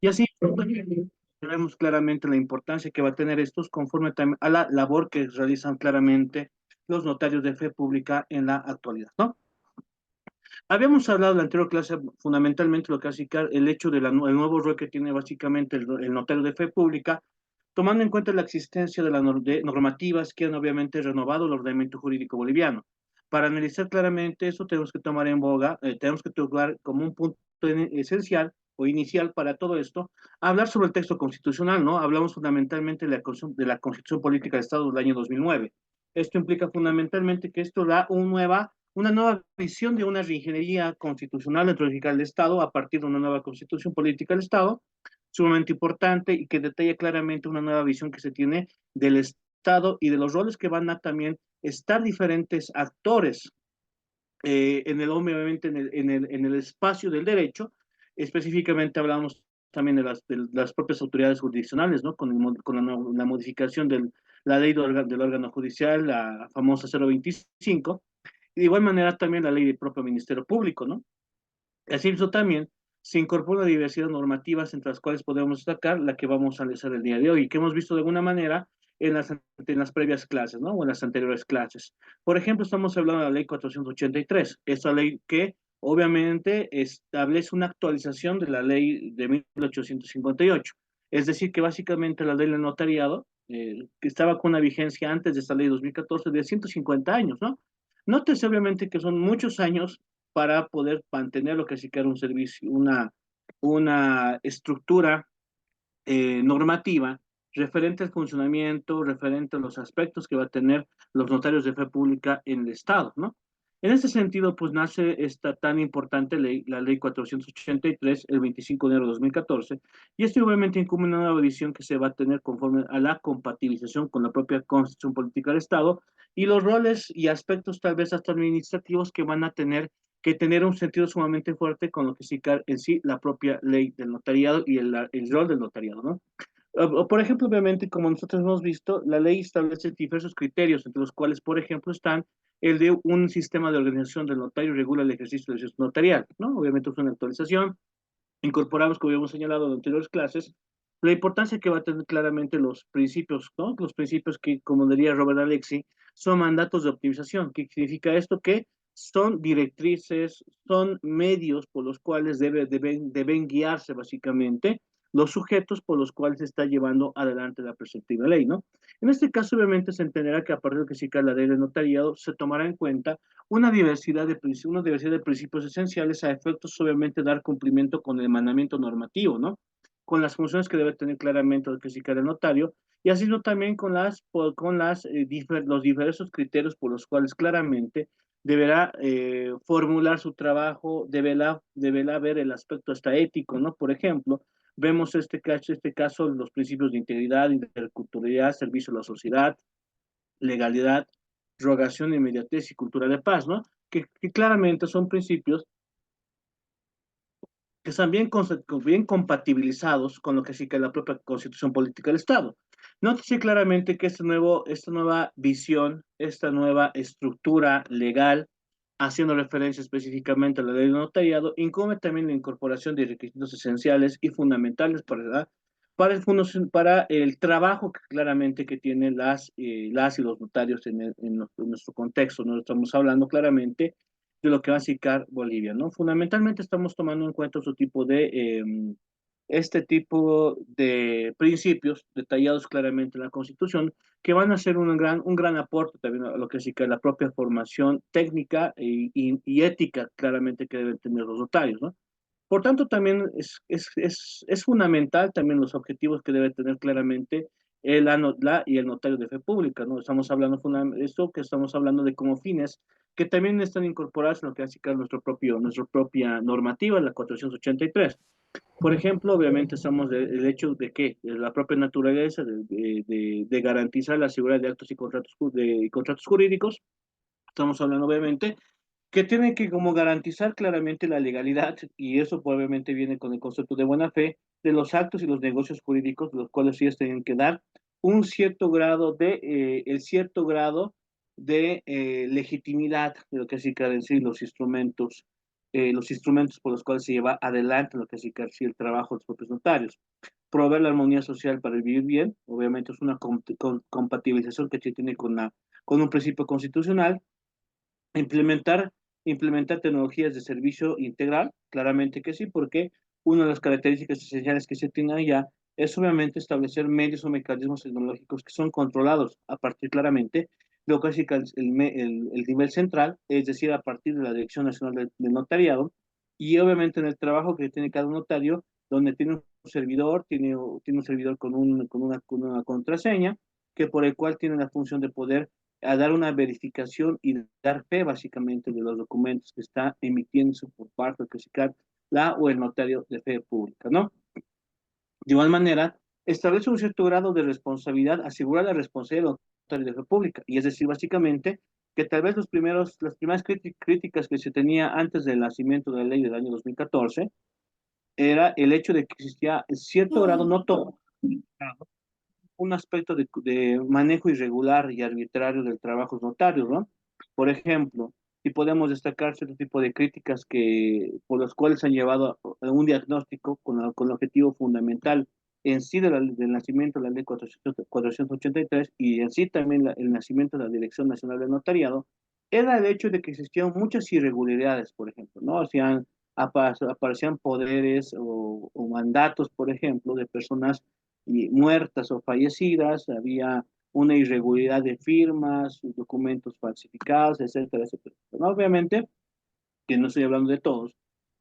Y así vemos claramente la importancia que va a tener estos conforme también a la labor que realizan claramente los notarios de fe pública en la actualidad, ¿no? Habíamos hablado en la anterior clase fundamentalmente lo que hace el hecho del nuevo rol que tiene básicamente el notario de fe pública, tomando en cuenta la existencia de las normativas que han obviamente renovado el ordenamiento jurídico boliviano. Para analizar claramente eso tenemos que tomar en boga, tenemos que tomar como un punto esencial o inicial para todo esto, hablar sobre el texto constitucional, ¿no? Hablamos fundamentalmente de la Constitución Política del Estado del año 2009. Esto implica fundamentalmente que esto da una nueva visión de una reingeniería constitucional dentro del Estado a partir de una nueva constitución política del Estado, sumamente importante y que detalla claramente una nueva visión que se tiene del Estado y de los roles que van a también estar diferentes actores obviamente en el espacio del derecho. Específicamente hablamos también de las propias autoridades jurisdiccionales, ¿no? Con la modificación de la ley del órgano judicial, la famosa 025, y de igual manera también la ley del propio Ministerio Público, ¿no? Así mismo también se incorpora una diversidad de normativas entre las cuales podemos destacar la que vamos a analizar el día de hoy y que hemos visto de alguna manera en las previas clases, ¿no? O en las anteriores clases. Por ejemplo, estamos hablando de la ley 483, esa ley que obviamente establece una actualización de la ley de 1858. Es decir, que básicamente la ley del notariado, que estaba con una vigencia antes de esta ley de 2014 de 150 años, ¿no? Nótese obviamente que son muchos años para poder mantener lo que sí que era un servicio, una estructura normativa referente al funcionamiento, referente a los aspectos que va a tener los notarios de fe pública en el Estado, ¿no? En ese sentido, pues nace esta tan importante ley, la ley 483, el 25 de enero de 2014, y esto obviamente incumbe una nueva visión que se va a tener conforme a la compatibilización con la propia Constitución Política del Estado y los roles y aspectos tal vez hasta administrativos que van a tener que tener un sentido sumamente fuerte con lo que sí en sí la propia ley del notariado y el rol del notariado, ¿no? Por ejemplo, obviamente, como nosotros hemos visto, la ley establece diversos criterios, entre los cuales, por ejemplo, están el de un sistema de organización del notario y regula el ejercicio del ejercicio notarial, ¿no? Obviamente es una actualización. Incorporamos, como habíamos señalado en anteriores clases, la importancia que va a tener claramente los principios, ¿no? Los principios que, como diría Robert Alexi, son mandatos de optimización. ¿Qué significa esto? Que son directrices, son medios por los cuales deben guiarse básicamente los sujetos por los cuales se está llevando adelante la perspectiva de ley, ¿no? En este caso, obviamente, se entenderá que a partir de que se cae la ley de notariado, se tomará en cuenta una diversidad de principios esenciales a efectos, obviamente, dar cumplimiento con el mandamiento normativo, ¿no? Con las funciones que debe tener claramente el que se el notario, y así no también los diversos criterios por los cuales claramente deberá formular su trabajo, deberá ver el aspecto hasta ético, ¿no? Por ejemplo, vemos este caso, los principios de integridad, interculturalidad, servicio a la sociedad, legalidad, rogación, inmediatez y cultura de paz, ¿no? Que claramente son principios que están bien compatibilizados con lo que sí que es la propia Constitución Política del Estado. Nótese claramente que esta nueva visión, esta nueva estructura legal, haciendo referencia específicamente a la ley de notariado, incluye también la incorporación de requisitos esenciales y fundamentales para el trabajo que claramente que tienen las y los notarios en nuestro contexto. No estamos hablando claramente de lo que va a significar Bolivia, ¿no? Fundamentalmente estamos tomando en cuenta este tipo de principios detallados claramente en la Constitución que van a ser un gran aporte también a lo que significa la propia formación técnica y ética claramente que deben tener los notarios, ¿no? Por tanto, también es fundamental también los objetivos que debe tener claramente la y el notario de fe pública, ¿no? Estamos hablando esto que estamos hablando de como fines que también están incorporados en lo que hace nuestra propia normativa, la 483. Por ejemplo, obviamente estamos el hecho de que la propia naturaleza de garantizar la seguridad de actos y contratos jurídicos, estamos hablando obviamente que tienen que como garantizar claramente la legalidad, y eso pues, obviamente viene con el concepto de buena fe, de los actos y los negocios jurídicos, los cuales sí tienen que dar el cierto grado de legitimidad de lo que sí quieren decir los instrumentos los instrumentos por los cuales se lleva adelante lo que sí el trabajo de los propios notarios. Proveer la armonía social para vivir bien, obviamente es una compatibilización que se tiene con un principio constitucional. Implementar, implementar tecnologías de servicio integral, claramente que sí, porque una de las características esenciales que se tiene allá es obviamente establecer medios o mecanismos tecnológicos que son controlados a partir claramente de lo que es el nivel central, es decir, a partir de la Dirección Nacional de Notariado, y obviamente en el trabajo que tiene cada notario, donde tiene un servidor, tiene un servidor con una contraseña, que por el cual tiene la función de poder a dar una verificación y dar fe básicamente de los documentos que está emitiéndose por parte del CICAR, la o el notario de fe pública, ¿no? De igual manera, establece un cierto grado de responsabilidad, asegura la responsabilidad del notario de fe pública, y es decir, básicamente, que tal vez las primeras críticas que se tenía antes del nacimiento de la ley del año 2014 era el hecho de que existía cierto grado, no todo, un aspecto de manejo irregular y arbitrario del trabajo notario, ¿no? Por ejemplo, si podemos destacar cierto tipo de críticas por los cuales han llevado a un diagnóstico con el objetivo fundamental en sí del nacimiento de la ley 483 y en sí también el nacimiento de la Dirección Nacional del Notariado, era el hecho de que existían muchas irregularidades, por ejemplo, ¿no? Aparecían poderes o mandatos, por ejemplo, de personas y muertas o fallecidas, había una irregularidad de firmas, documentos falsificados, etcétera, etcétera. ¿No? Obviamente, que no estoy hablando de todos,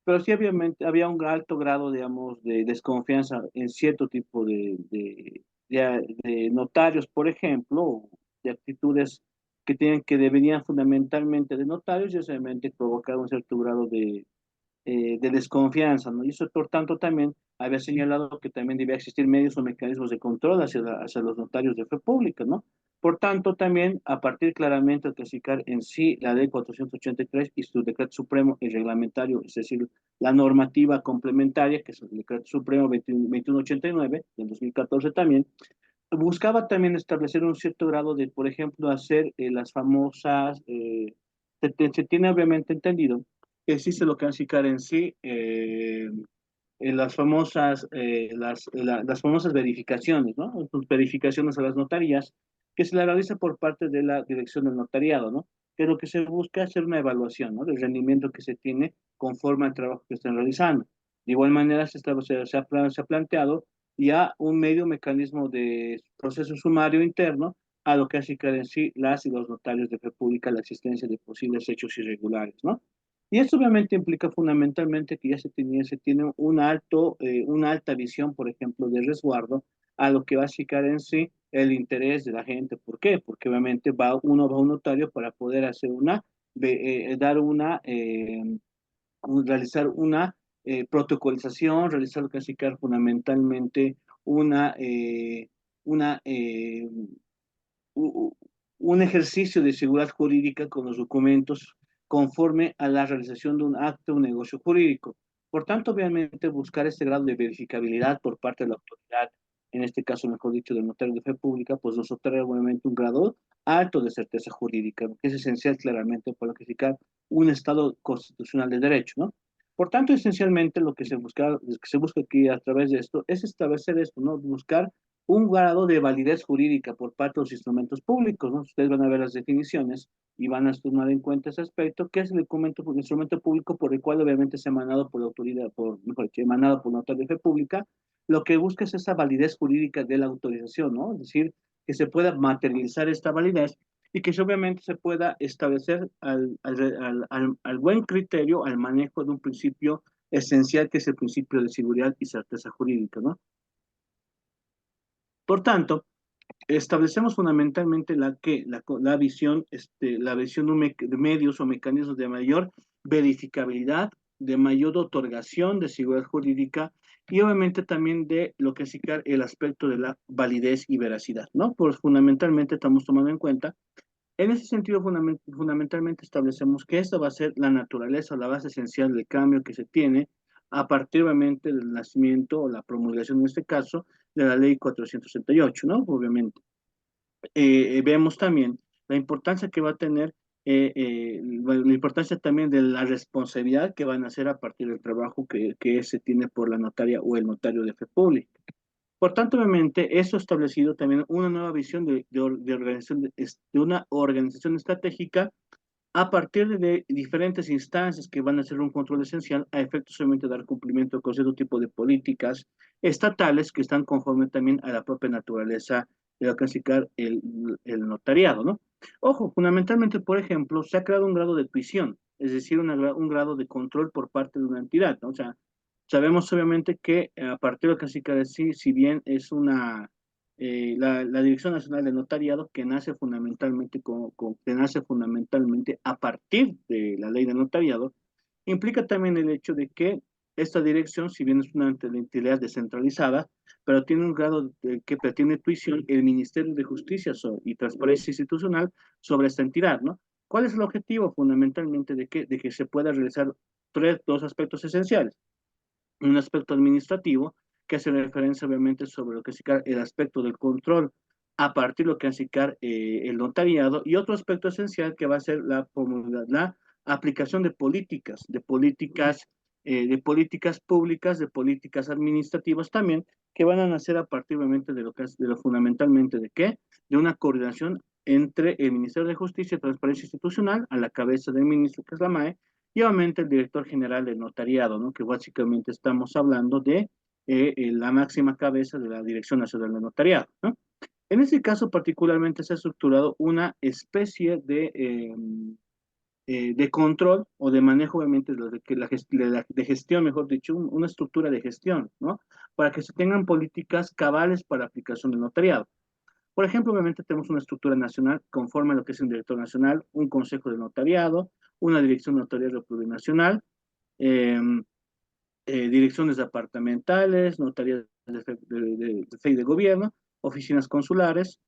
pero sí obviamente había un alto grado, digamos, de desconfianza en cierto tipo de notarios, por ejemplo, de actitudes que deberían fundamentalmente de notarios y obviamente provocar un cierto grado de desconfianza, ¿no? Y eso, por tanto, también había señalado que también debía existir medios o mecanismos de control hacia los notarios de fe pública, ¿no? Por tanto, también, a partir claramente de clasificar en sí la ley 483 y su decreto supremo y reglamentario, es decir, la normativa complementaria, que es el decreto supremo 2189 del 2014 también, buscaba también establecer un cierto grado de, por ejemplo, hacer las famosas, se tiene obviamente entendido que existe lo que es ICAR en sí, las famosas verificaciones, ¿no? Entonces, verificaciones a las notarías que se la realiza por parte de la dirección del notariado, ¿no? Que lo que se busca es hacer una evaluación, ¿no? Del rendimiento que se tiene conforme al trabajo que están realizando. De igual manera, se ha planteado ya un medio mecanismo de proceso sumario interno a lo que hace en sí las y los notarios de fe pública la existencia de posibles hechos irregulares, ¿no? Y esto obviamente implica fundamentalmente que ya se tiene una alta visión, por ejemplo, de resguardo a lo que va a significar en sí el interés de la gente. ¿Por qué? Porque obviamente uno va a un notario para poder hacer dar realizar una protocolización, realizar lo que va a significar fundamentalmente una, eh, una u- un ejercicio de seguridad jurídica con los documentos conforme a la realización de un acto o un negocio jurídico. Por tanto, obviamente, buscar este grado de verificabilidad por parte de la autoridad, en este caso, mejor dicho, del notario de fe pública, pues nos otorga obviamente un grado alto de certeza jurídica, que es esencial claramente para clasificar un Estado constitucional de derecho, ¿no? Por tanto, esencialmente lo que se busca aquí a través de esto es establecer esto, ¿no? Buscar un grado de validez jurídica por parte de los instrumentos públicos, ¿no? Ustedes van a ver las definiciones y van a tomar en cuenta ese aspecto, que es el instrumento público por el cual obviamente se ha emanado por la autoridad, mejor dicho, emanado por notario de fe pública, lo que busca es esa validez jurídica de la autorización, ¿no? Es decir, que se pueda materializar esta validez y que obviamente se pueda establecer al buen criterio, al manejo de un principio esencial que es el principio de seguridad y certeza jurídica, ¿no? Por tanto, establecemos fundamentalmente la visión de medios o mecanismos de mayor verificabilidad, de mayor otorgación de seguridad jurídica y obviamente también de lo que es el aspecto de la validez y veracidad, ¿no? Pues fundamentalmente estamos tomando en cuenta, en ese sentido fundamentalmente establecemos que esta va a ser la naturaleza o la base esencial del cambio que se tiene a partir obviamente del nacimiento o la promulgación en este caso de la ley 468, ¿no? Obviamente vemos también la importancia que va a tener bueno, la importancia también de la responsabilidad que van a hacer a partir del trabajo que se tiene por la notaria o el notario de fe pública. Por tanto, obviamente, eso ha establecido también una nueva visión de organización, de una organización estratégica a partir de diferentes instancias que van a ser un control esencial a efectos obviamente de dar cumplimiento con cierto tipo de políticas estatales que están conforme también a la propia naturaleza de lo que significa el notariado, ¿no? Ojo, fundamentalmente, por ejemplo, se ha creado un grado de tuición, es decir, un grado de control por parte de una entidad, ¿no? O sea, sabemos obviamente que a partir de lo que significa decir, si bien es la Dirección Nacional de Notariado, que nace fundamentalmente, que nace fundamentalmente a partir de la ley de notariado, implica también el hecho de que esta dirección, si bien es una entidad descentralizada, pero tiene un grado que tiene tuición el Ministerio de Justicia y Transparencia Institucional sobre esta entidad, ¿no? ¿Cuál es el objetivo fundamentalmente de que se pueda realizar dos aspectos esenciales? Un aspecto administrativo que hace referencia obviamente sobre lo que es el aspecto del control a partir de lo que es el notariado, y otro aspecto esencial que va a ser la aplicación de políticas públicas, de políticas administrativas también, que van a nacer a partir obviamente de lo que es, de lo fundamentalmente de qué, de una coordinación entre el Ministerio de Justicia y Transparencia Institucional, a la cabeza del ministro que es la MAE, y obviamente el director general del notariado, ¿no? Que básicamente estamos hablando de la máxima cabeza de la Dirección Nacional del Notariado, ¿no? En este caso particularmente se ha estructurado una especie de control o de manejo, obviamente, de gestión, mejor dicho, una estructura de gestión, ¿no? Para que se tengan políticas cabales para aplicación del notariado. Por ejemplo, obviamente tenemos una estructura nacional conforme a lo que es un director nacional, un consejo de notariado, una dirección notarial plurinacional, eh, direcciones departamentales, notarías de fe y de gobierno, oficinas consulares,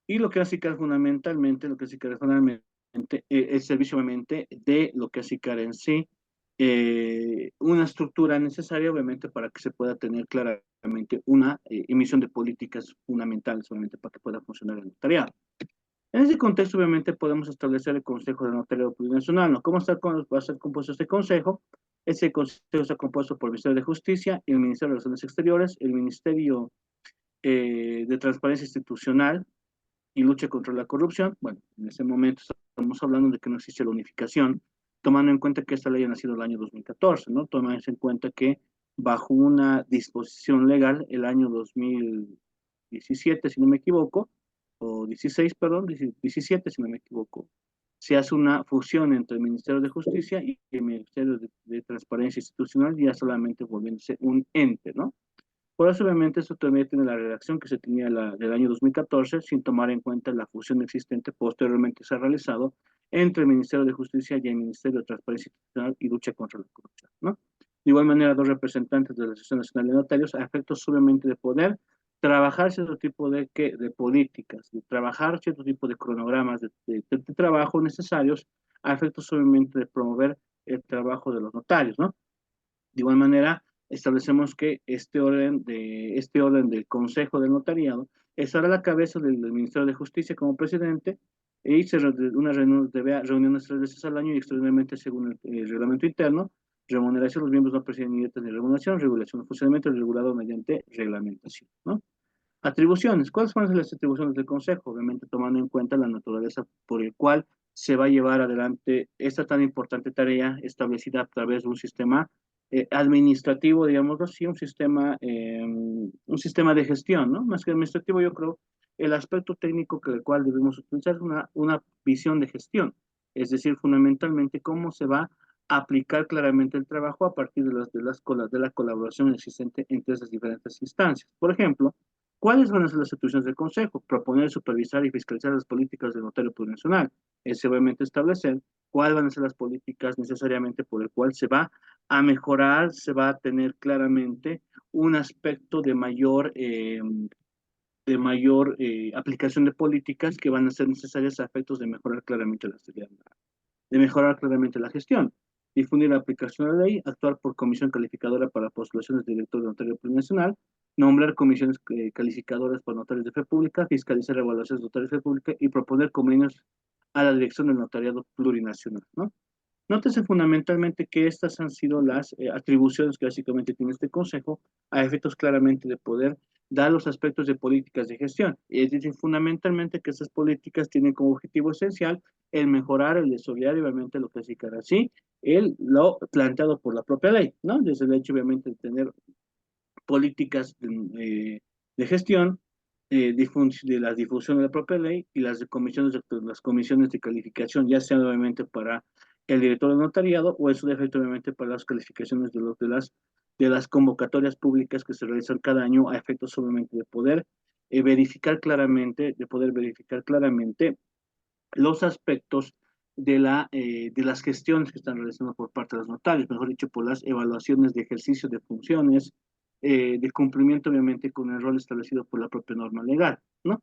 y lo que hace CICAR fundamentalmente, lo que hace CICAR fundamentalmente, el servicio obviamente de lo que hace CICAR en sí, una estructura necesaria obviamente para que se pueda tener claramente una emisión de políticas fundamentales obviamente para que pueda funcionar el notariado. En ese contexto, obviamente, podemos establecer el Consejo de Notariado Plurinacional, ¿no? Va a ser compuesto este consejo? Ese consejo está compuesto por el Ministerio de Justicia, el Ministerio de Relaciones Exteriores, el Ministerio de Transparencia Institucional y Lucha contra la Corrupción. Bueno, en ese momento estamos hablando de que no existe la unificación, tomando en cuenta que esta ley ha nacido el año 2014, ¿no? Tomando en cuenta que bajo una disposición legal, el año 2017, si no me equivoco, o 16, perdón, 17, si no me equivoco, se hace una fusión entre el Ministerio de Justicia y el Ministerio de Transparencia Institucional, ya solamente volviéndose un ente, ¿no? Por eso, obviamente, esto también tiene la redacción que se tenía del año 2014, sin tomar en cuenta la fusión existente posteriormente se ha realizado entre el Ministerio de Justicia y el Ministerio de Transparencia Institucional y Lucha contra la Corrupción, ¿no? De igual manera, dos representantes de la Asociación Nacional de Notarios a efectos solamente de poder trabajar cierto tipo de políticas, de trabajar cierto tipo de cronogramas de trabajo necesarios a efectos solamente de promover el trabajo de los notarios, ¿no? De igual manera, establecemos que este orden del Consejo del Notariado estará a la cabeza del Ministerio de Justicia como presidente y debe reuniones 3 veces al año y extraordinariamente según el reglamento interno, remuneración, los miembros no presiden ni dietas ni remuneración, regulación de funcionamiento regulado mediante reglamentación, ¿no? Atribuciones. ¿Cuáles son las atribuciones del Consejo? Obviamente tomando en cuenta la naturaleza por el cual se va a llevar adelante esta tan importante tarea establecida a través de un sistema administrativo, digámoslo así, un sistema de gestión, ¿no? Más que administrativo, yo creo, el aspecto técnico que el cual debemos utilizar es una visión de gestión, es decir, fundamentalmente cómo se va a aplicar claramente el trabajo a partir de la colaboración existente entre esas diferentes instancias. Por ejemplo, ¿cuáles van a ser las atribuciones del Consejo? Proponer, supervisar y fiscalizar las políticas del notario plurinacional. Es obviamente establecer cuáles van a ser las políticas necesariamente por el cual se va a mejorar, se va a tener claramente un aspecto de mayor aplicación de políticas que van a ser necesarias a efectos de mejorar claramente la gestión, difundir la aplicación de la ley, actuar por comisión calificadora para postulaciones de director de notario plurinacional, nombrar comisiones calificadoras para notarios de fe pública, fiscalizar evaluaciones de notarios de fe pública y proponer convenios a la dirección del notariado plurinacional, ¿no? Nótese fundamentalmente que estas han sido las atribuciones que básicamente tiene este Consejo a efectos claramente de poder dar los aspectos de políticas de gestión. Es decir, fundamentalmente que estas políticas tienen como objetivo esencial el mejorar, el desarrollar y obviamente lo clasificar así, lo planteado por la propia ley, ¿no? Desde el hecho obviamente de tener políticas de gestión, de la difusión de la propia ley y las comisiones de calificación, ya sea obviamente para el director de notariado o en su defecto obviamente para las calificaciones de las convocatorias públicas que se realizan cada año a efectos obviamente de poder verificar claramente los aspectos de las gestiones que están realizando por parte de los notarios, mejor dicho, por las evaluaciones de ejercicio de funciones, de cumplimiento obviamente con el rol establecido por la propia norma legal, ¿no?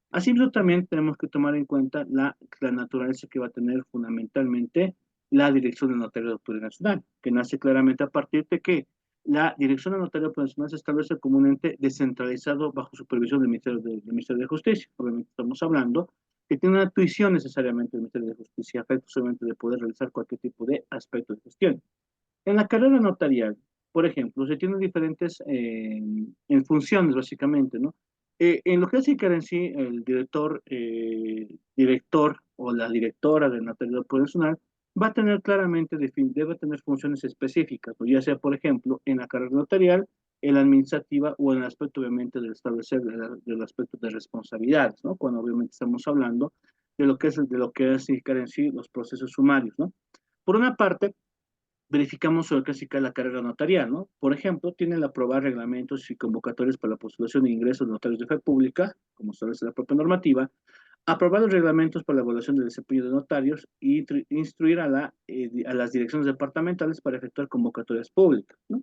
Asimismo, también tenemos que tomar en cuenta la naturaleza que va a tener fundamentalmente la Dirección del Notario Plurinacional, que nace claramente a partir de que la Dirección del Notario Plurinacional se establece como un ente descentralizado bajo supervisión del Ministerio de Justicia. Obviamente estamos hablando que tiene una tuición necesariamente del Ministerio de Justicia, a efectos solamente de poder realizar cualquier tipo de aspecto de gestión. En la carrera notarial, por ejemplo, se tienen diferentes en funciones, básicamente, ¿no? En lo que hace en sí, el director o la directora del notariado profesional va a tener claramente, debe tener funciones específicas, ¿no? Ya sea, por ejemplo, en la carrera notarial, en la administrativa o en el aspecto, obviamente, del establecer del aspecto de responsabilidades, ¿no? Cuando obviamente estamos hablando de lo que es en sí los procesos sumarios, ¿no? Por una parte, verificamos sobre casi la carrera notarial, ¿no? Por ejemplo, tiene el aprobar reglamentos y convocatorias para la postulación e ingresos de notarios de fe pública, como establece la propia normativa, aprobar los reglamentos para la evaluación del desempeño de notarios y instruir a las direcciones departamentales para efectuar convocatorias públicas, ¿no?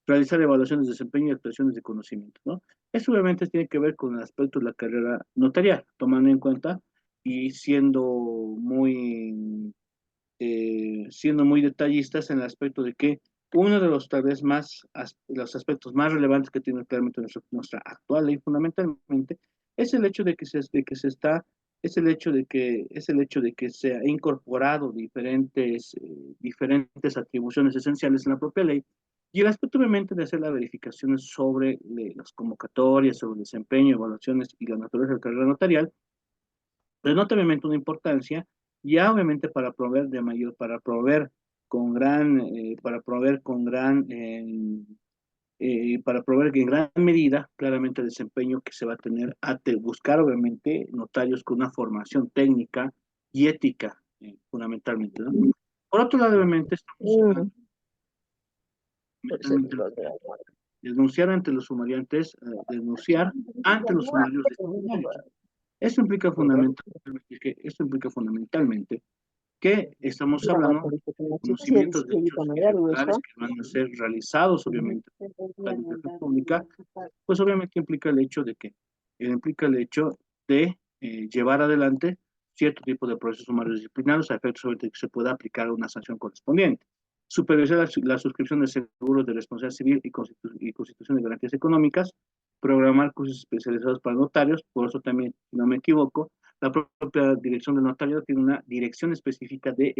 Realizar evaluaciones de desempeño y actuaciones de conocimiento, ¿no? Eso obviamente tiene que ver con el aspecto de la carrera notarial, tomando en cuenta y siendo muy detallistas en el aspecto de que uno de los tal vez los aspectos más relevantes que tiene claramente nuestra actual ley fundamentalmente es el hecho es el hecho de que se ha incorporado diferentes atribuciones esenciales en la propia ley y el aspecto obviamente de hacer las verificaciones sobre las convocatorias, sobre el desempeño, evaluaciones y la naturaleza de la carrera notarial denota obviamente una importancia, ya obviamente para proveer para proveer en gran medida claramente el desempeño que se va a tener buscar obviamente notarios con una formación técnica y ética, fundamentalmente, ¿no? Por otro lado, obviamente, estamos hablando fundamentalmente de denunciar ante los sumariantes, denunciar ante los sumarios disciplinarios. Esto implica fundamentalmente que estamos hablando de conocimientos de hechos ejemplares que van a ser realizados, obviamente, por la Administración Pública, pues obviamente implica el hecho de llevar adelante cierto tipo de procesos sumarios disciplinarios a efectos de que se pueda aplicar una sanción correspondiente. Supervisar la suscripción de seguros de responsabilidad civil y constitución de garantías económicas, programar cursos especializados para notarios, por eso también, si no me equivoco, la propia dirección del notario tiene una dirección específica de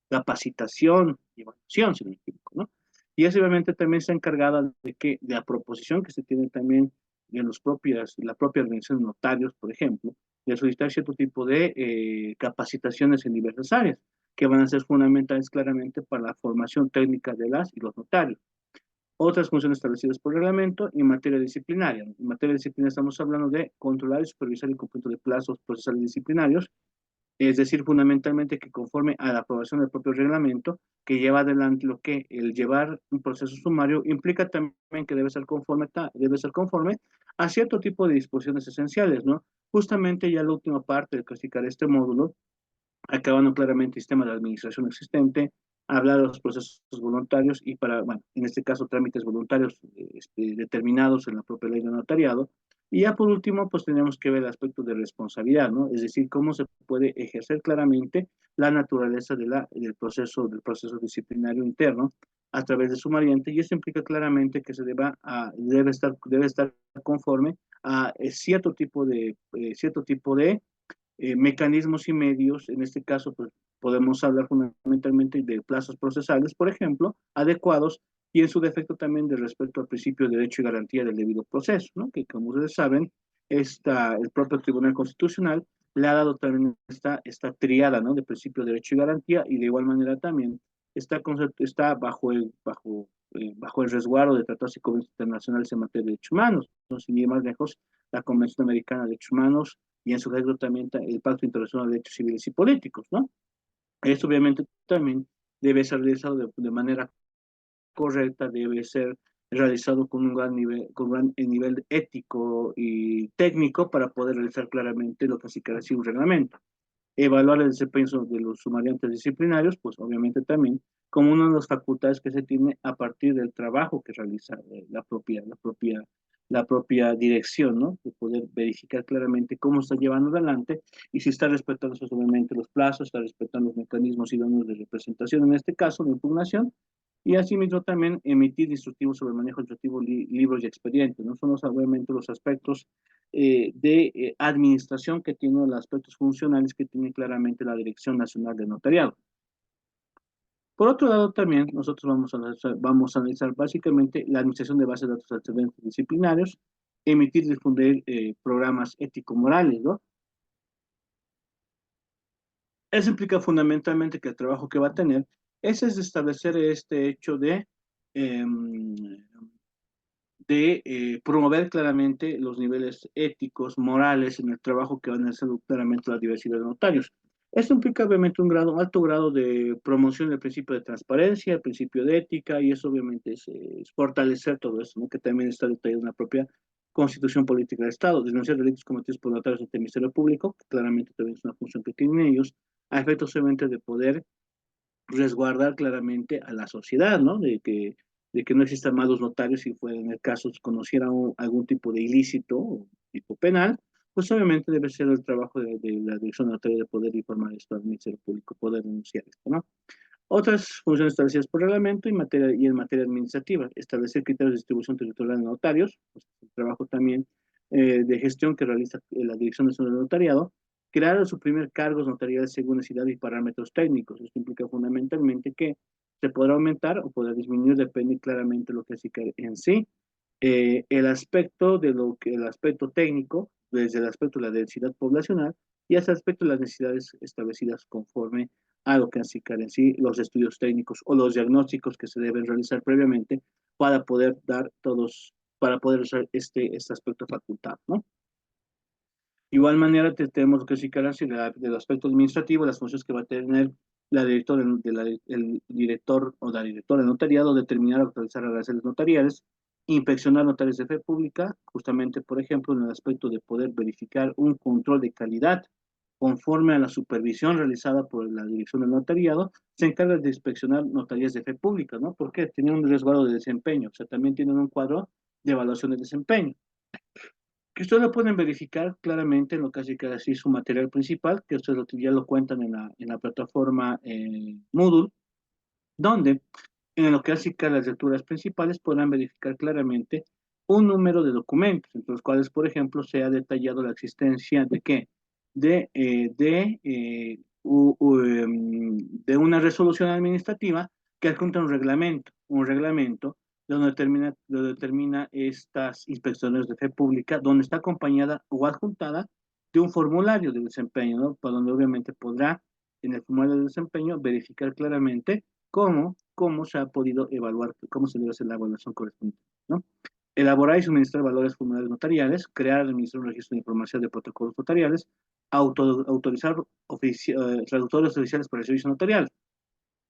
capacitación y evaluación, si no me equivoco, ¿no? Y es obviamente también está encargada de la proposición que se tiene también de la propia organización de notarios, por ejemplo, de solicitar cierto tipo de capacitaciones en diversas áreas, que van a ser fundamentales claramente para la formación técnica de las y los notarios. Otras funciones establecidas por reglamento en materia disciplinaria. En materia disciplinaria estamos hablando de controlar y supervisar el cumplimiento de plazos procesales disciplinarios, es decir, fundamentalmente que conforme a la aprobación del propio reglamento, que lleva adelante lo que el llevar un proceso sumario implica también que debe ser conforme a cierto tipo de disposiciones esenciales, ¿no? Justamente ya la última parte de clasificar este módulo acabando claramente el sistema de administración existente, hablar de los procesos voluntarios y bueno, en este caso trámites voluntarios determinados en la propia ley de notariado. Y ya por último, pues tenemos que ver el aspecto de responsabilidad, ¿no? Es decir, cómo se puede ejercer claramente la naturaleza del proceso disciplinario interno a través de sumariante, y eso implica claramente que debe estar conforme a cierto tipo de mecanismos y medios. En este caso, pues podemos hablar fundamentalmente de plazos procesales, por ejemplo, adecuados, y en su defecto también de respecto al principio de derecho y garantía del debido proceso, ¿no? Que como ustedes saben, el propio Tribunal Constitucional le ha dado también esta triada, ¿no? De principio de derecho y garantía, y de igual manera también está bajo el resguardo de tratados y convenios internacionales en materia de derechos humanos, ¿no? Sin ir más lejos, la Convención Americana de Derechos Humanos, y en su regla también el Pacto Internacional de Derechos Civiles y Políticos, ¿no? Esto obviamente también debe ser realizado de manera correcta, debe ser realizado con un gran nivel, nivel ético y técnico para poder realizar claramente lo que así quiere decir un reglamento. Evaluar el desempeño de los sumariantes disciplinarios, pues obviamente también como una de las facultades que se tiene a partir del trabajo que realiza la propia dirección, ¿no? De poder verificar claramente cómo está llevando adelante y si está respetando obviamente los plazos, está respetando los mecanismos idóneos de representación, en este caso de impugnación, y asimismo también emitir instructivos sobre el manejo administrativo, libros y expedientes, ¿no? Son obviamente los aspectos de administración que tiene los aspectos funcionales que tiene claramente la Dirección Nacional de Notariado. Por otro lado, también nosotros vamos a analizar básicamente la administración de bases de datos antecedentes disciplinarios, emitir y difundir programas ético-morales, ¿no? Eso implica fundamentalmente que el trabajo que va a tener es establecer este hecho eh, promover claramente los niveles éticos, morales en el trabajo que van a hacer claramente la diversidad de notarios. Esto implica obviamente un alto grado de promoción del principio de transparencia, el principio de ética, y eso obviamente es fortalecer todo eso, ¿no? Que también está detallado en la propia Constitución Política del Estado, denunciar delitos cometidos por notarios ante el Ministerio Público, que claramente también es una función que tienen ellos, a efectos obviamente de poder resguardar claramente a la sociedad, ¿no? De que no existan malos notarios si fuera en el caso se conociera algún tipo de ilícito o tipo penal, pues obviamente debe ser el trabajo de la dirección notaria de poder informar esto al Ministerio Público, poder denunciar esto, ¿no? Otras funciones establecidas por reglamento y en materia administrativa, establecer criterios de distribución territorial de notarios, pues, el trabajo también de gestión que realiza la Dirección Nacional de Notariado, crear o suprimir cargos notariales según necesidad y parámetros técnicos. Esto implica fundamentalmente que se podrá aumentar o podrá disminuir, depende claramente de lo que se quiere en sí. El aspecto técnico, desde el aspecto de la densidad poblacional y hasta el aspecto de las necesidades establecidas conforme a lo que así en sí los estudios técnicos o los diagnósticos que se deben realizar previamente para poder para poder usar este aspecto facultad, ¿no? Igual manera, tenemos que sí del aspecto administrativo, las funciones que va a tener la directora, el director o la directora de notariado, determinar o actualizar las relaciones notariales, inspeccionar notarios de fe pública, justamente, por ejemplo, en el aspecto de poder verificar un control de calidad conforme a la supervisión realizada por la dirección del notariado, se encarga de inspeccionar notarías de fe pública, ¿no? Porque tienen un resguardo de desempeño, o sea, también tienen un cuadro de evaluación de desempeño que ustedes lo pueden verificar claramente en lo que hace que así su material principal, que ustedes ya lo cuentan en la plataforma Moodle, donde en lo que hace que las lecturas principales podrán verificar claramente un número de documentos, entre los cuales, por ejemplo, se ha detallado la existencia de qué? De una resolución administrativa que adjunta un reglamento donde determina estas inspecciones de fe pública, donde está acompañada o adjuntada de un formulario de desempeño, ¿no? Para donde obviamente podrá, en el formulario de desempeño, verificar claramente cómo se ha podido evaluar, cómo se debe hacer la evaluación correspondiente, ¿no? Elaborar y suministrar valores formularios notariales, crear y administrar un registro de información de protocolos notariales, autorizar traductores oficiales para el servicio notarial.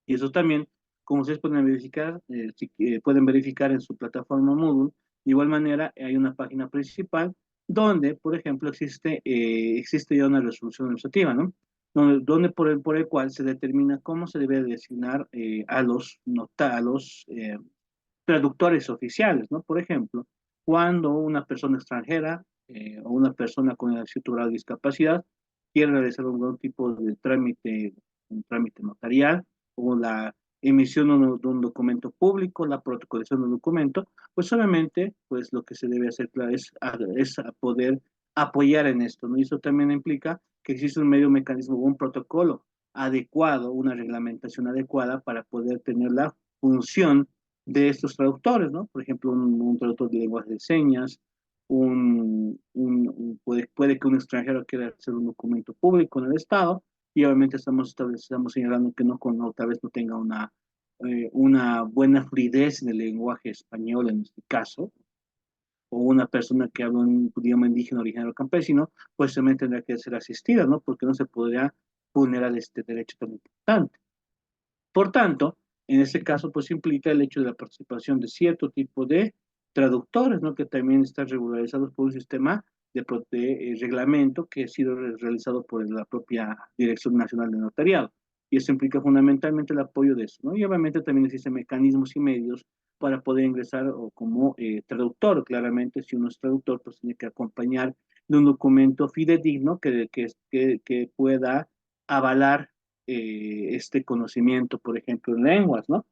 Y eso también, como ustedes pueden verificar, pueden verificar en su plataforma Moodle, de igual manera hay una página principal donde, por ejemplo, existe ya una resolución administrativa, ¿no? Donde por el cual se determina cómo se debe designar a los traductores oficiales, ¿no? Por ejemplo, cuando una persona extranjera o una persona con una cierto de discapacidad quiere realizar algún tipo de trámite, un trámite notarial, o emisión de un documento público, la protocolización de un documento, pues obviamente, pues lo que se debe hacer claro, es a poder apoyar en esto, ¿no? Y eso también implica que existe un medio mecanismo, un protocolo adecuado, una reglamentación adecuada para poder tener la función de estos traductores, ¿no? Por ejemplo, un traductor de lenguaje de señas, puede que un extranjero quiera hacer un documento público en el Estado, y obviamente estamos señalando que tal vez no tenga una buena fluidez en el lenguaje español en este caso, o una persona que habla un idioma indígena originario campesino, pues también tendrá que ser asistida, ¿no? Porque no se podría vulnerar este derecho tan importante. Por tanto, en este caso, pues implica el hecho de la participación de cierto tipo de traductores, ¿no? Que también están regularizados por un sistema de reglamento que ha sido realizado por la propia Dirección Nacional de Notariado. Y eso implica fundamentalmente el apoyo de eso, ¿no? Y obviamente también existen mecanismos y medios para poder ingresar o como traductor. Claramente, si uno es traductor, pues tiene que acompañar de un documento fidedigno que pueda avalar este conocimiento, por ejemplo, en lenguas, ¿no?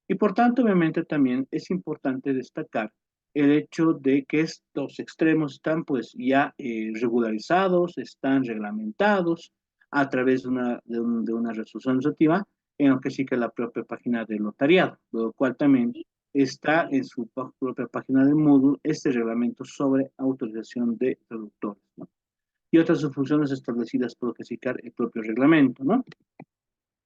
Y por tanto, obviamente, también es importante destacar el hecho de que estos extremos están pues ya regularizados, están reglamentados a través de una resolución administrativa en lo que sí que la propia página del notariado, lo cual también está en su propia página del Moodle este reglamento sobre autorización de traductores, ¿no? Y otras funciones establecidas por lo que sí que el propio reglamento, ¿no?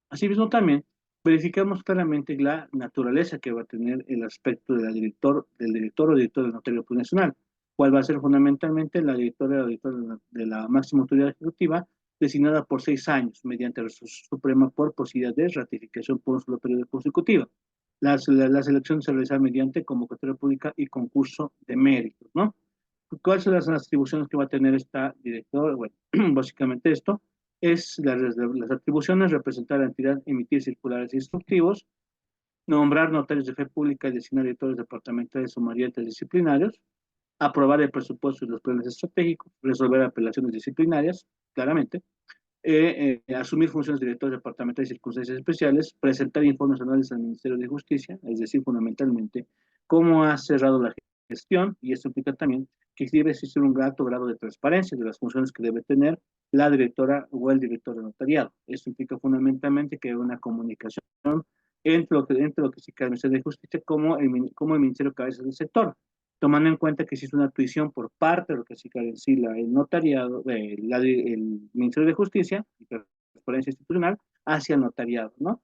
Asimismo, también verificamos claramente la naturaleza que va a tener el aspecto del director o director del notario nacional, cuál va a ser fundamentalmente la directora o director de la máxima autoridad ejecutiva, designada por 6 años mediante resolución suprema por posibilidad de ratificación por un solo periodo consecutivo. La selección se realiza mediante convocatoria pública y concurso de méritos, ¿no? ¿Cuáles son las atribuciones que va a tener esta directora? Bueno, básicamente esto es las atribuciones, representar a la entidad, emitir circulares instructivos, nombrar notarios de fe pública y designar directores departamentales o mariates disciplinarios, aprobar el presupuesto y los planes estratégicos, resolver apelaciones disciplinarias, claramente, asumir funciones de directores departamentales y circunstancias especiales, presentar informes anuales al Ministerio de Justicia, es decir, fundamentalmente, cómo ha cerrado la gestión, y esto implica también que debe existir un alto grado de transparencia de las funciones que debe tener la directora o el director de notariado. Esto implica fundamentalmente que haya una comunicación entre lo que se llama el Ministerio de Justicia como el Ministerio Cabeza del Sector, tomando en cuenta que existe una tuición por parte de lo que se llama en sí el notariado, el Ministerio de Justicia y Transparencia Institucional hacia el notariado, ¿no?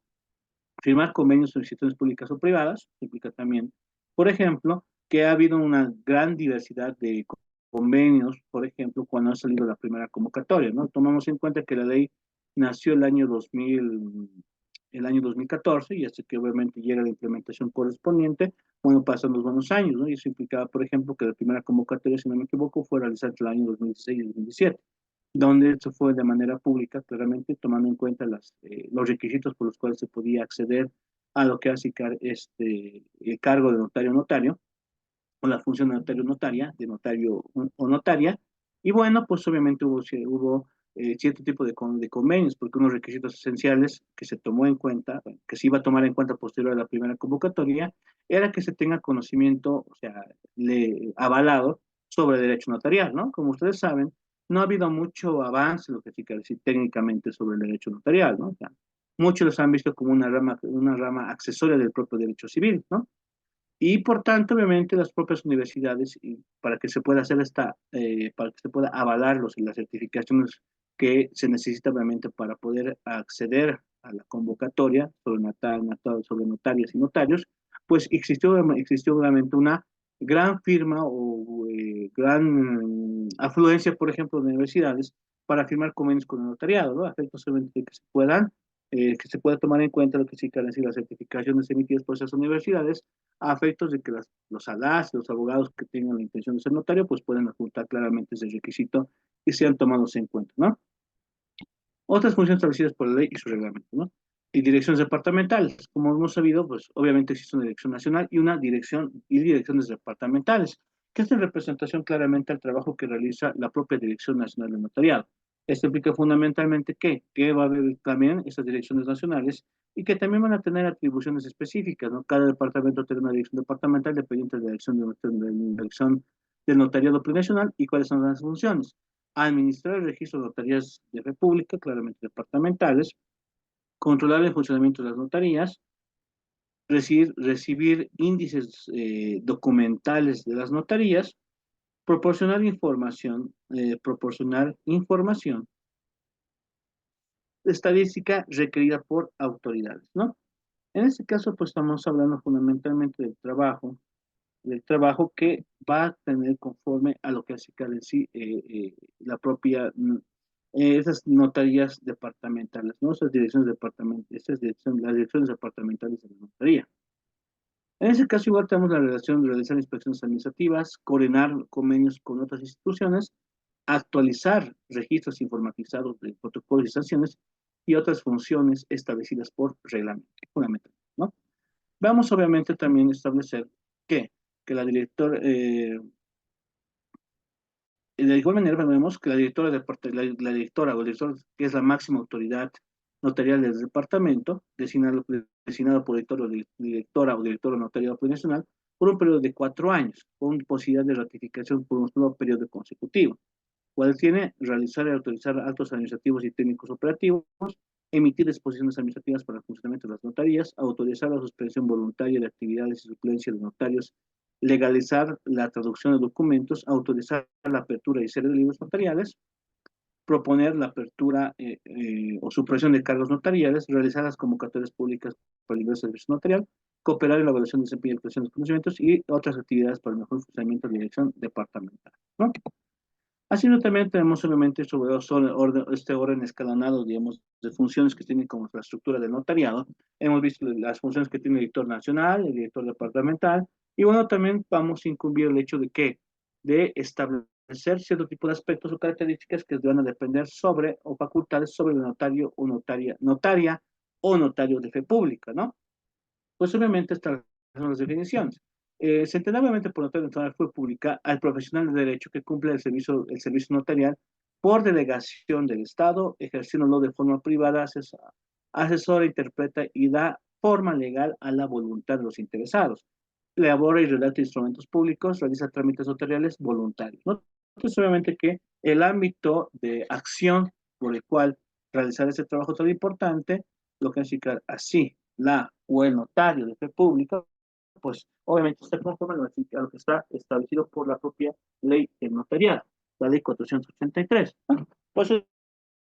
Firmar convenios con instituciones públicas o privadas implica también, por ejemplo, que ha habido una gran diversidad de convenios, por ejemplo, cuando ha salido la primera convocatoria, ¿no? Tomamos en cuenta que la ley nació el año 2014 y hasta que obviamente llega la implementación correspondiente, bueno, pasan los buenos años, ¿no? Y eso implicaba, por ejemplo, que la primera convocatoria, si no me equivoco, fue realizada entre el año 2016 y 2017, donde eso fue de manera pública, claramente tomando en cuenta los requisitos por los cuales se podía acceder a lo que hace el cargo de notario, o la función de notario notaria, de notario o notaria, y bueno, pues obviamente hubo cierto tipo de convenios, porque unos requisitos esenciales que se tomó en cuenta, bueno, que se iba a tomar en cuenta posterior a la primera convocatoria, era que se tenga conocimiento, o sea, avalado sobre derecho notarial, ¿no? Como ustedes saben, no ha habido mucho avance, lo que sí quiere decir técnicamente sobre el derecho notarial, ¿no? O sea, muchos los han visto como una rama accesoria del propio derecho civil, ¿no? Y por tanto, obviamente, las propias universidades, y para que se pueda hacer para que se pueda avalarlos y las certificaciones que se necesitan obviamente para poder acceder a la convocatoria sobre notarias y notarios, pues existió obviamente una gran firma o gran afluencia, por ejemplo, de universidades para firmar convenios con el notariado, ¿no? A efectos obviamente de que se pueda tomar en cuenta lo que sí quieren decir las certificaciones emitidas por esas universidades a efectos de que los alás, los abogados que tengan la intención de ser notario, pues pueden ocultar claramente ese requisito y sean tomados en cuenta, ¿no? Otras funciones establecidas por la ley y su reglamento, ¿no? Y direcciones departamentales. Como hemos sabido, pues obviamente existe una dirección nacional y una dirección y direcciones departamentales, que hacen representación claramente al trabajo que realiza la propia Dirección Nacional de Notariado. Esto implica fundamentalmente que va a haber también estas direcciones nacionales y que también van a tener atribuciones específicas, ¿no? Cada departamento tiene una dirección departamental dependiente de la dirección del notariado plurinacional y cuáles son las funciones. Administrar el registro de notarías de república, claramente departamentales, controlar el funcionamiento de las notarías, recibir índices documentales de las notarías, proporcionar información estadística requerida por autoridades, ¿no? En este caso, pues estamos hablando fundamentalmente del trabajo que va a tener conforme a lo que hace en sí la propia, esas notarías departamentales, ¿no? Esas direcciones departamentales, las direcciones departamentales de la notaría. En ese caso, igual tenemos la relación de realizar inspecciones administrativas, coordinar convenios con otras instituciones, actualizar registros informatizados de protocolos y sanciones y otras funciones establecidas por reglamento, fundamentalmente, ¿no? Vamos obviamente también a establecer que, que la directora, de igual manera vemos que la directora o el director, que es la máxima autoridad notarial del departamento, designado por directora o director notarial plurinacional, por un periodo de 4 años, con posibilidad de ratificación por un solo periodo consecutivo, cual tiene realizar y autorizar actos administrativos y técnicos operativos, emitir disposiciones administrativas para el funcionamiento de las notarías, autorizar la suspensión voluntaria de actividades y suplencia de notarios, legalizar la traducción de documentos, autorizar la apertura y cierre de libros notariales, proponer la apertura o supresión de cargos notariales, realizar las convocatorias públicas para el ingreso de servicio notarial, cooperar en la evaluación de desempeño y actualización de los conocimientos y otras actividades para el mejor funcionamiento de la dirección departamental, ¿no? Así también tenemos obviamente sobre este orden escalonado, digamos, de funciones que tienen como la estructura del notariado. Hemos visto las funciones que tiene el director nacional, el director departamental, y bueno, también vamos a incumbir el hecho de establecer cierto tipo de aspectos o características que van a depender sobre o facultades sobre el notario o notaria o notario de fe pública, ¿no? Pues obviamente estas son las definiciones. Se entiende obviamente por notario notarial fue pública al profesional de derecho que cumple el servicio notarial por delegación del Estado, ejerciéndolo de forma privada, asesora, interpreta y da forma legal a la voluntad de los interesados. Elabora y redacta instrumentos públicos, realiza trámites notariales voluntarios, ¿no? Entonces, obviamente que el ámbito de acción por el cual realizar ese trabajo tan importante, lo que significa así la o el notario de fe pública, pues obviamente está conforme a lo que está establecido por la propia ley del notariado, la ley 483. Pues eso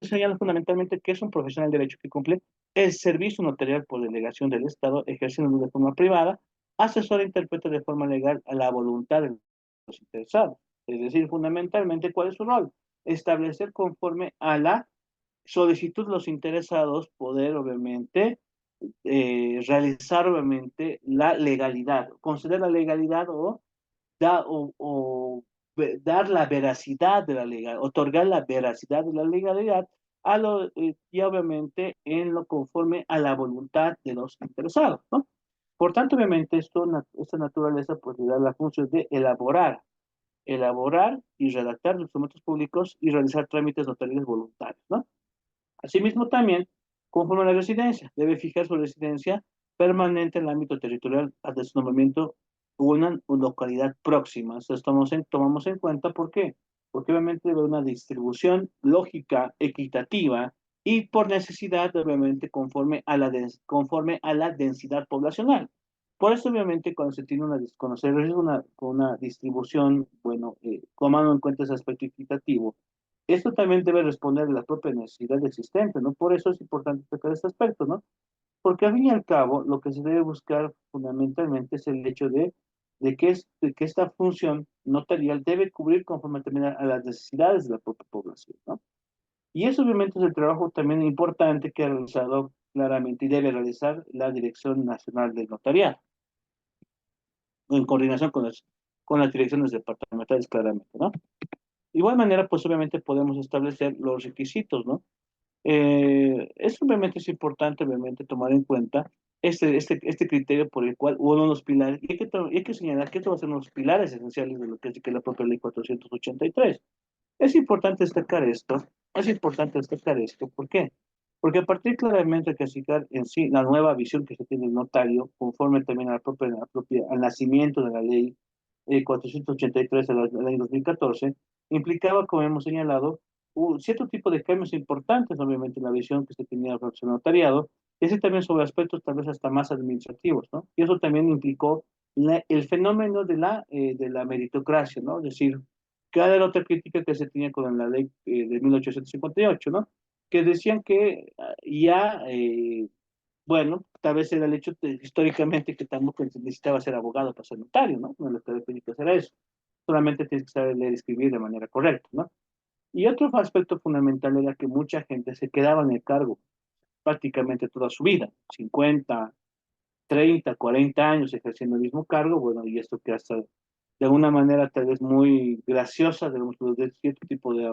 señala fundamentalmente que es un profesional de derecho que cumple el servicio notarial por delegación del Estado, ejerciendo de forma privada, asesora e interpreta de forma legal a la voluntad de los interesados. Es decir, fundamentalmente, ¿cuál es su rol? Establecer conforme a la solicitud de los interesados poder, obviamente, realizar, obviamente, la legalidad, conceder la legalidad dar la veracidad de la legalidad, otorgar la veracidad de la legalidad y obviamente en lo conforme a la voluntad de los interesados, ¿no? Por tanto, obviamente, esta naturaleza pues le da la función de elaborar y redactar documentos públicos y realizar trámites notariales voluntarios, ¿no? Asimismo, también, conforme a la residencia, debe fijar su residencia permanente en el ámbito territorial de su nombramiento o una localidad próxima. Eso tomamos en cuenta, ¿por qué? Porque obviamente debe haber una distribución lógica, equitativa y por necesidad, obviamente, conforme a la densidad poblacional. Por eso, obviamente, cuando se tiene una distribución, bueno, tomando en cuenta ese aspecto equitativo, esto también debe responder a la propia necesidad existente, ¿no? Por eso es importante tocar este aspecto, ¿no? Porque al fin y al cabo, lo que se debe buscar fundamentalmente es el hecho de que esta función notarial debe cubrir conforme también a las necesidades de la propia población, ¿no? Y eso obviamente es el trabajo también importante que ha realizado claramente y debe realizar la Dirección Nacional del Notariado, en coordinación con las direcciones departamentales claramente, ¿no? De igual manera, pues obviamente podemos establecer los requisitos, ¿no? Es obviamente es importante, obviamente, tomar en cuenta este criterio por el cual uno de los pilares, y hay que señalar que estos van a ser unos pilares esenciales de lo que es la propia ley 483. Es importante destacar esto, Es importante destacar esto. ¿Por qué? Porque a partir claramente de clasificar en sí la nueva visión que se tiene el notario, conforme también al nacimiento de la ley 483 de del año 2014, implicaba, como hemos señalado, un cierto tipo de cambios importantes, obviamente, en la visión que se tenía del notariado, y ese también sobre aspectos tal vez hasta más administrativos, ¿no? Y eso también implicó el fenómeno de la meritocracia, ¿no? Es decir, cada era otra crítica que se tenía con la ley de 1858, ¿no? Que decían que bueno, tal vez era el hecho históricamente que tampoco se necesitaba ser abogado para ser notario, ¿no? No lo que tenía que hacer eso. Solamente tienes que saber leer y escribir de manera correcta, ¿no? Y otro aspecto fundamental era que mucha gente se quedaba en el cargo prácticamente toda su vida, 50, 30, 40 años ejerciendo el mismo cargo, bueno, y esto que hasta de alguna manera tal vez muy graciosa, de cierto tipo de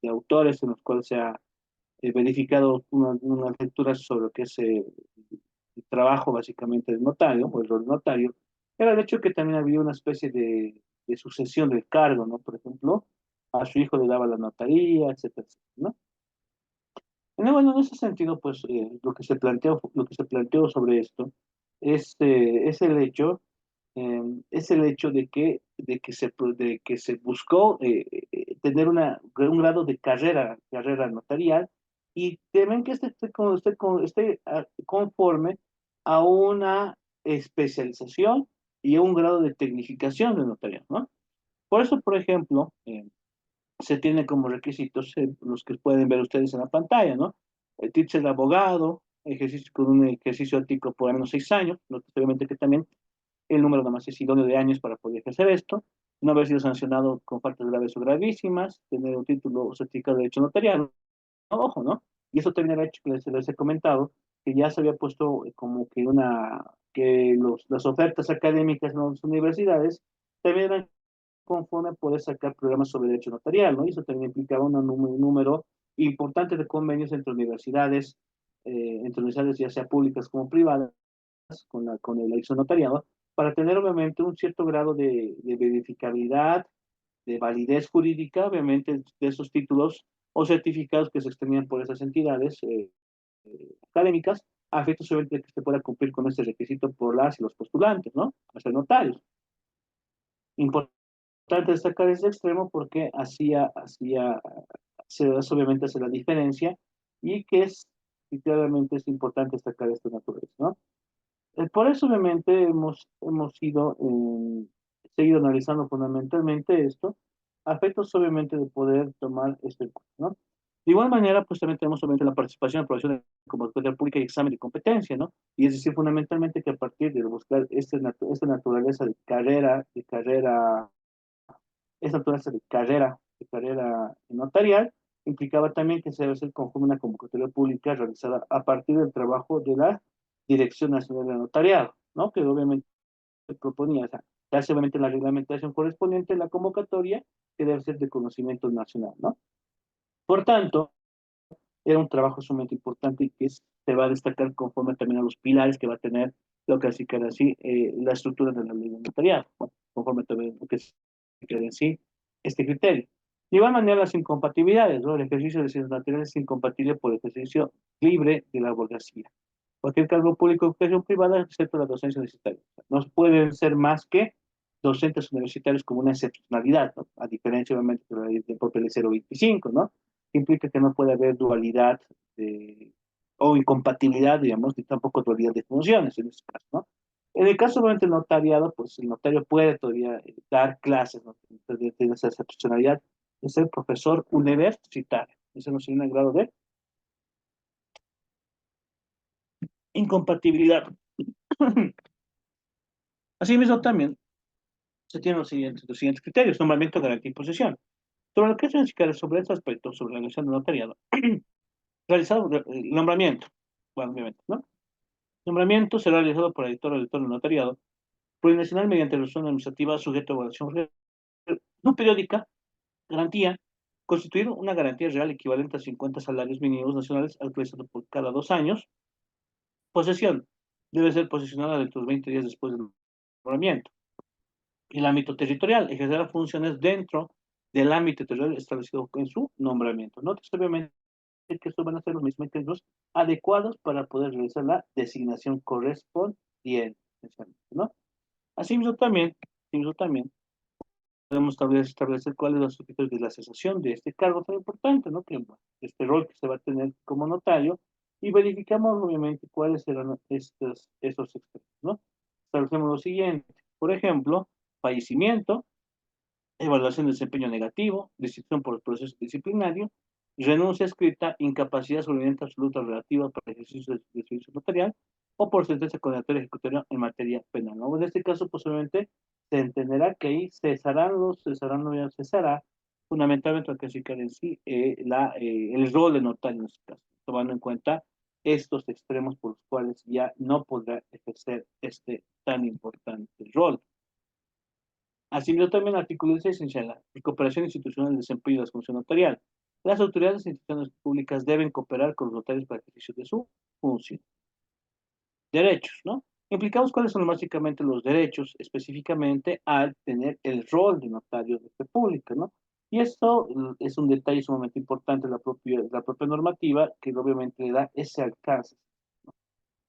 autores en los cuales se ha verificado unas lecturas sobre lo que es el trabajo básicamente del notario, o el rol del notario, era el hecho que también había una especie de sucesión del cargo, ¿no? Por ejemplo, a su hijo le daba la notaría, etcétera, etcétera, ¿no? Bueno, en ese sentido, pues lo que se planteó sobre esto es el hecho de que se buscó tener un grado de carrera notarial, y temen que esté conforme a una especialización y a un grado de tecnificación del notariado, ¿no? Por eso, por ejemplo, se tiene como requisitos los que pueden ver ustedes en la pantalla, ¿no? El título de abogado, ejercicio con un ejercicio ético por al menos 6 años, no obviamente que también el número nomás es idóneo de años para poder ejercer esto, no haber sido sancionado con faltas graves o gravísimas, tener un título o certificado de derecho notarial, ¿no? Ojo, ¿no? Y eso también era hecho que les he comentado, que ya se había puesto como que las ofertas académicas en las universidades también eran conforme a poder sacar programas sobre derecho notarial, ¿no? Y eso también implicaba un número importante de convenios entre universidades ya sea públicas como privadas, con el exo notariado, para tener obviamente un cierto grado de verificabilidad, de validez jurídica, obviamente, de esos títulos o certificados que se extendían por esas entidades académicas, a efectos obviamente de que se pueda cumplir con este requisito por las y los postulantes, ¿no? A ser notarios. Importante destacar ese extremo porque obviamente hace la diferencia, y que y claramente es importante destacar esta naturaleza, ¿no? Por eso, obviamente, seguido analizando fundamentalmente esto, a efectos, obviamente, de poder tomar este curso, ¿no? De igual manera, pues también tenemos, obviamente, la participación en aprobación de convocatoria pública y examen de competencia, ¿no? Y es decir, fundamentalmente que a partir de buscar esta naturaleza esta naturaleza de carrera notarial, implicaba también que se debe hacer conforme una convocatoria pública realizada a partir del trabajo de la Dirección Nacional de Notariado, ¿no? Que obviamente proponía, o sea, se hace obviamente la reglamentación correspondiente a la convocatoria, que debe ser de conocimiento nacional, ¿no? Por tanto, era un trabajo sumamente importante y que se va a destacar conforme también a los pilares que va a tener lo que así queda así, la estructura de la ley de notariado, ¿no? Conforme también lo que se queda en sí este criterio. De igual manera, las incompatibilidades, ¿no? El ejercicio de ciencias naturales es incompatible por el ejercicio libre de la abogacía. Cualquier cargo público o educación privada, excepto la docencia universitaria. No pueden ser más que docentes universitarios como una excepcionalidad, ¿no? A diferencia, obviamente, de la ley del propio ley 025, ¿no? Que implica que no puede haber dualidad o incompatibilidad, digamos, ni tampoco dualidad de funciones en este caso, ¿no? En el caso, obviamente, del notariado, pues el notario puede todavía dar clases, ¿no? Tiene esa excepcionalidad de ser profesor universitario. Eso no sería un grado de incompatibilidad. Asimismo, también se tienen los siguientes criterios: nombramiento, garantía y posesión. Sobre lo que es sobre este aspecto, sobre la elección del notariado, realizado el nombramiento, bueno, obviamente, ¿no? Nombramiento será realizado por el editor o editor del notariado, plurinacional, mediante resolución administrativa sujeta a evaluación no periódica. Garantía: constituir una garantía real equivalente a 50 salarios mínimos nacionales actualizado por cada 2 años. Posesión: debe ser posesionada dentro de 20 días después del nombramiento. El ámbito territorial: ejercerá funciones dentro del ámbito territorial establecido en su nombramiento. Notas obviamente que estos van a ser los mismos mecanismos adecuados para poder realizar la designación correspondiente, ¿no? Asimismo también podemos establecer cuáles son los objetivos de la cesación de este cargo tan importante, ¿no? Que este rol que se va a tener como notario, y verificamos obviamente cuáles serán esos extremos, ¿no? Establecemos lo siguiente, por ejemplo, fallecimiento, evaluación de desempeño negativo, destitución por proceso disciplinario, renuncia escrita, incapacidad sobreviviente absoluta relativa para el ejercicio de servicio notarial, o por sentencia condenatoria ejecutoria en materia penal, ¿no? En este caso, posiblemente se entenderá que ahí no ya cesará, fundamentalmente lo que significa en sí el rol de notario en este caso, tomando en cuenta estos extremos por los cuales ya no podrá ejercer este tan importante rol. Asimismo, también el artículo 16 señala la cooperación institucional del desempeño de la función notarial. Las autoridades e instituciones públicas deben cooperar con los notarios para el ejercicio de su función. Derechos, ¿no? Implicamos cuáles son básicamente los derechos específicamente al tener el rol de notario de fe pública, ¿no? Y esto es un detalle sumamente importante de la propia normativa que obviamente le da ese alcance.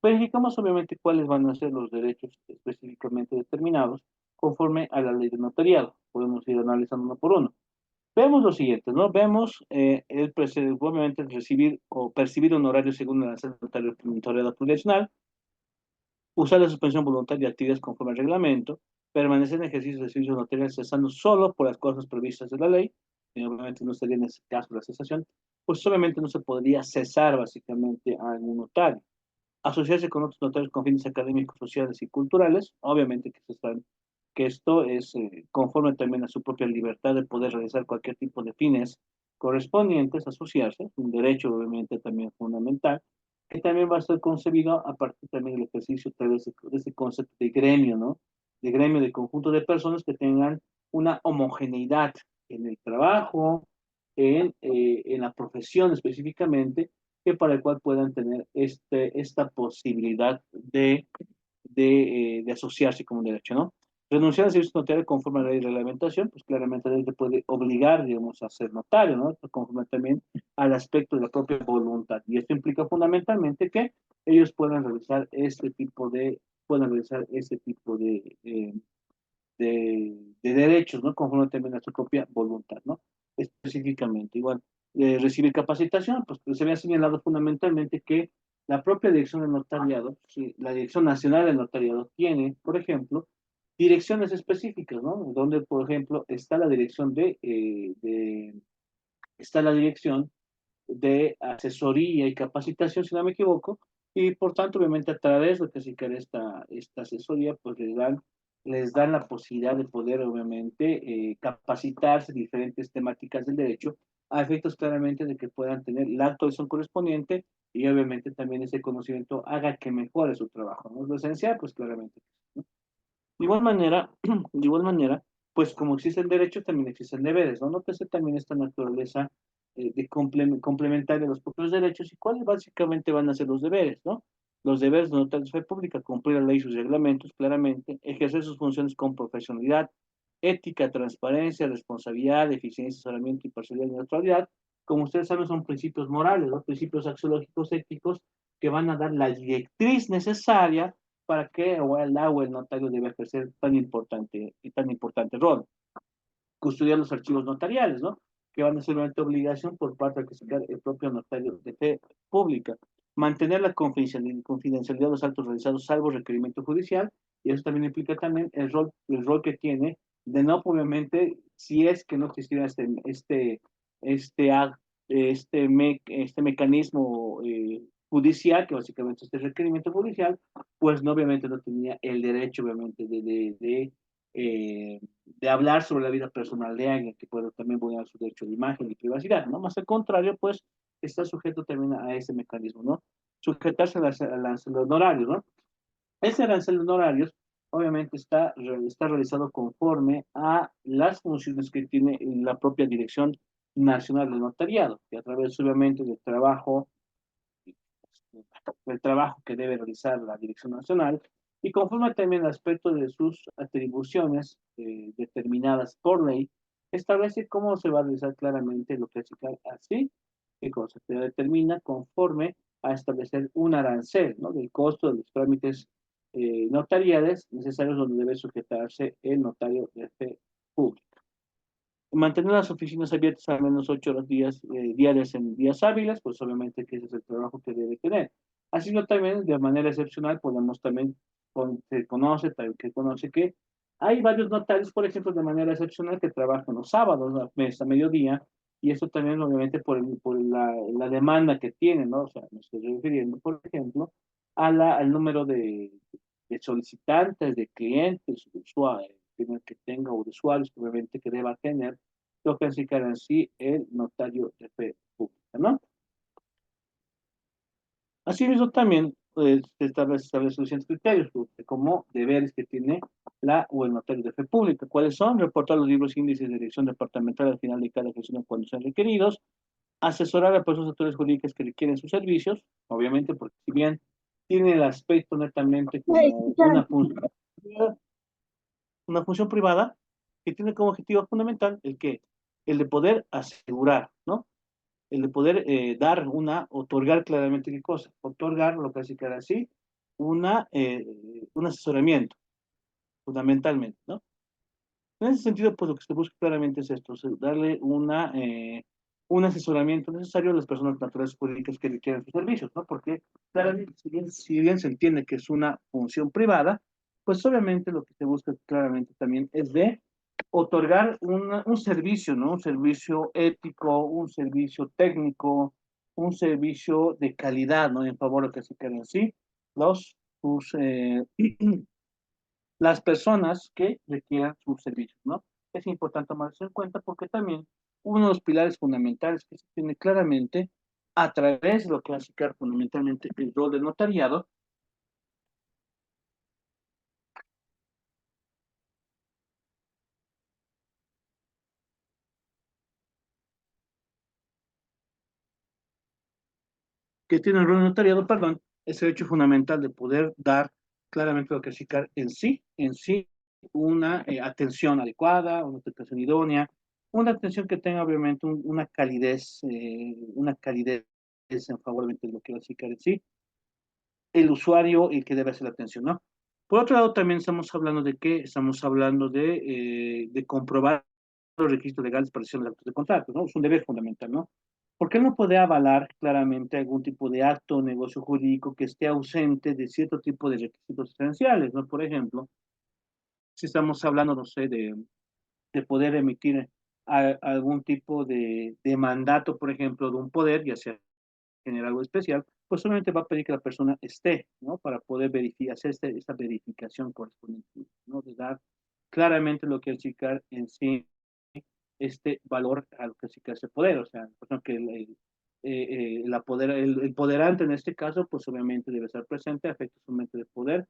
Verificamos obviamente cuáles van a ser los derechos específicamente determinados conforme a la ley de notariado. Podemos ir analizando uno por uno. Vemos lo siguiente, ¿no? Vemos obviamente el recibir o percibir honorarios según el hacer notariado plurianual, usar la suspensión voluntaria de actividades conforme al reglamento, permanecer en ejercicio de servicios notariales cesando solo por las cosas previstas de la ley, y obviamente no estaría en ese caso la cesación, pues obviamente no se podría cesar básicamente a algún notario. Asociarse con otros notarios con fines académicos, sociales y culturales, obviamente que esto es conforme también a su propia libertad de poder realizar cualquier tipo de fines correspondientes, asociarse, un derecho obviamente también fundamental, que también va a ser concebido a partir también del ejercicio de ese concepto de gremio, ¿no? De gremio, de conjunto de personas que tengan una homogeneidad en el trabajo, en la profesión específicamente, que para el cual puedan tener esta posibilidad de asociarse como un derecho, ¿no? Renunciar al servicio notario conforme a la ley de reglamentación, pues claramente la ley te puede obligar, digamos, a ser notario, ¿no? Conforme también al aspecto de la propia voluntad. Y esto implica fundamentalmente que ellos puedan realizar este tipo de derechos, ¿no? Conforme también a su propia voluntad, ¿no? Específicamente, igual, recibir capacitación, pues se había señalado fundamentalmente que la propia dirección del notariado, sí, la Dirección Nacional del Notariado tiene, por ejemplo, direcciones específicas, ¿no? Donde, por ejemplo, está la dirección de asesoría y capacitación, si no me equivoco, y por tanto, obviamente, a través de lo que se crea esta asesoría, pues les dan la posibilidad de poder, obviamente, capacitarse en diferentes temáticas del derecho, a efectos claramente de que puedan tener la actualización correspondiente y obviamente también ese conocimiento haga que mejore su trabajo, ¿no? Lo esencial, pues claramente, ¿no? De igual manera, pues como existen derechos, también existen deberes, ¿no? Nótese también esta naturaleza de complementaria de los propios derechos y cuáles básicamente van a ser los deberes, ¿no? Los deberes de notarios de fe pública, cumplir la ley y sus reglamentos claramente, ejercer sus funciones con profesionalidad, ética, transparencia, responsabilidad, eficiencia, asesoramiento, imparcialidad y neutralidad. Como ustedes saben, son principios morales, ¿no? Principios axiológicos éticos que van a dar la directriz necesaria para que o el notario debe ejercer tan importante rol. Custodiar los archivos notariales, ¿no? Que van a ser una obligación por parte del que sea el propio notario de fe pública. Mantener la confidencialidad de los actos realizados salvo requerimiento judicial, y eso también implica también el rol que tiene de no, obviamente, si es que no existiera este, act- este mecanismo judicial, que básicamente es este requerimiento judicial, pues no, obviamente no tenía el derecho, obviamente, de hablar sobre la vida personal de alguien que puede también vulnerar su derecho de imagen y privacidad, ¿no? Más al contrario, pues está sujeto también a ese mecanismo, ¿no? Sujetarse al arancel de honorarios, ¿no? Ese arancel de honorarios obviamente está realizado conforme a las funciones que tiene la propia Dirección Nacional del Notariado, que a través obviamente del trabajo que debe realizar la Dirección Nacional y conforme también el aspecto de sus atribuciones determinadas por ley, establece cómo se va a realizar claramente lo que es así, qué cosa se determina conforme a establecer un arancel, ¿no? Del costo de los trámites notariales necesarios donde debe sujetarse el notario de fe pública. Mantener las oficinas abiertas al menos 8 horas diarias en días hábiles, pues obviamente que ese es el trabajo que debe tener. Así que también de manera excepcional podemos también, se conoce, que conoce que hay varios notarios, por ejemplo, de manera excepcional que trabajan los sábados a mediodía, y eso también obviamente por la demanda que tienen, ¿no? O sea, me estoy refiriendo, por ejemplo, al número de solicitantes, de clientes, de usuarios que tenga o de usuarios, obviamente que deba tener, lo que en sí el notario de fe pública, ¿no? Asimismo, también se establecen suficientes criterios como deberes que tiene la o el notario de fe pública. ¿Cuáles son? Reportar los libros índices de dirección departamental al final de cada gestión cuando sean requeridos, asesorar a personas autoridades jurídicas que requieren sus servicios, obviamente, porque si bien tiene el aspecto netamente como una función privada que tiene como objetivo fundamental el de poder asegurar, ¿no? El de poder otorgar claramente qué cosa, otorgar lo que hace que así, un asesoramiento, fundamentalmente, ¿no? En ese sentido, pues lo que se busca claramente es esto, o sea, darle un asesoramiento necesario a las personas naturales jurídicas que requieren sus servicios, ¿no? Porque claramente, si bien se entiende que es una función privada, pues obviamente lo que se busca claramente también es de otorgar un servicio, ¿no? Un servicio ético, un servicio técnico, un servicio de calidad, ¿no? En favor de que se queden así sus, las personas que requieran sus servicios, ¿no? Es importante tomar eso en cuenta porque también uno de los pilares fundamentales que se tiene claramente a través de lo que va a significar fundamentalmente el rol del notariado, que tiene el rol del notariado, perdón, es el hecho fundamental de poder dar claramente lo que significa en sí, una atención adecuada, una atención idónea, una atención que tenga obviamente una calidez en favor de lo que va a significar en sí, el usuario y que debe hacer la atención, ¿no? Por otro lado, también estamos hablando de qué, estamos hablando de comprobar los requisitos legales para hacer los actos de contrato, ¿no? Es un deber fundamental, ¿no? Porque él no puede avalar claramente algún tipo de acto o negocio jurídico que esté ausente de cierto tipo de requisitos esenciales, ¿no? Por ejemplo, si estamos hablando, no sé, de poder emitir algún tipo de mandato, por ejemplo, de un poder, ya sea generar algo especial, pues solamente va a pedir que la persona esté, ¿no? Para poder verificar, hacer esta verificación correspondiente, ¿no? De dar claramente lo que es chicar en sí este valor a lo que sí que hace poder, o sea, por ejemplo, que el poderante en este caso, pues obviamente debe estar presente a efectos solamente de poder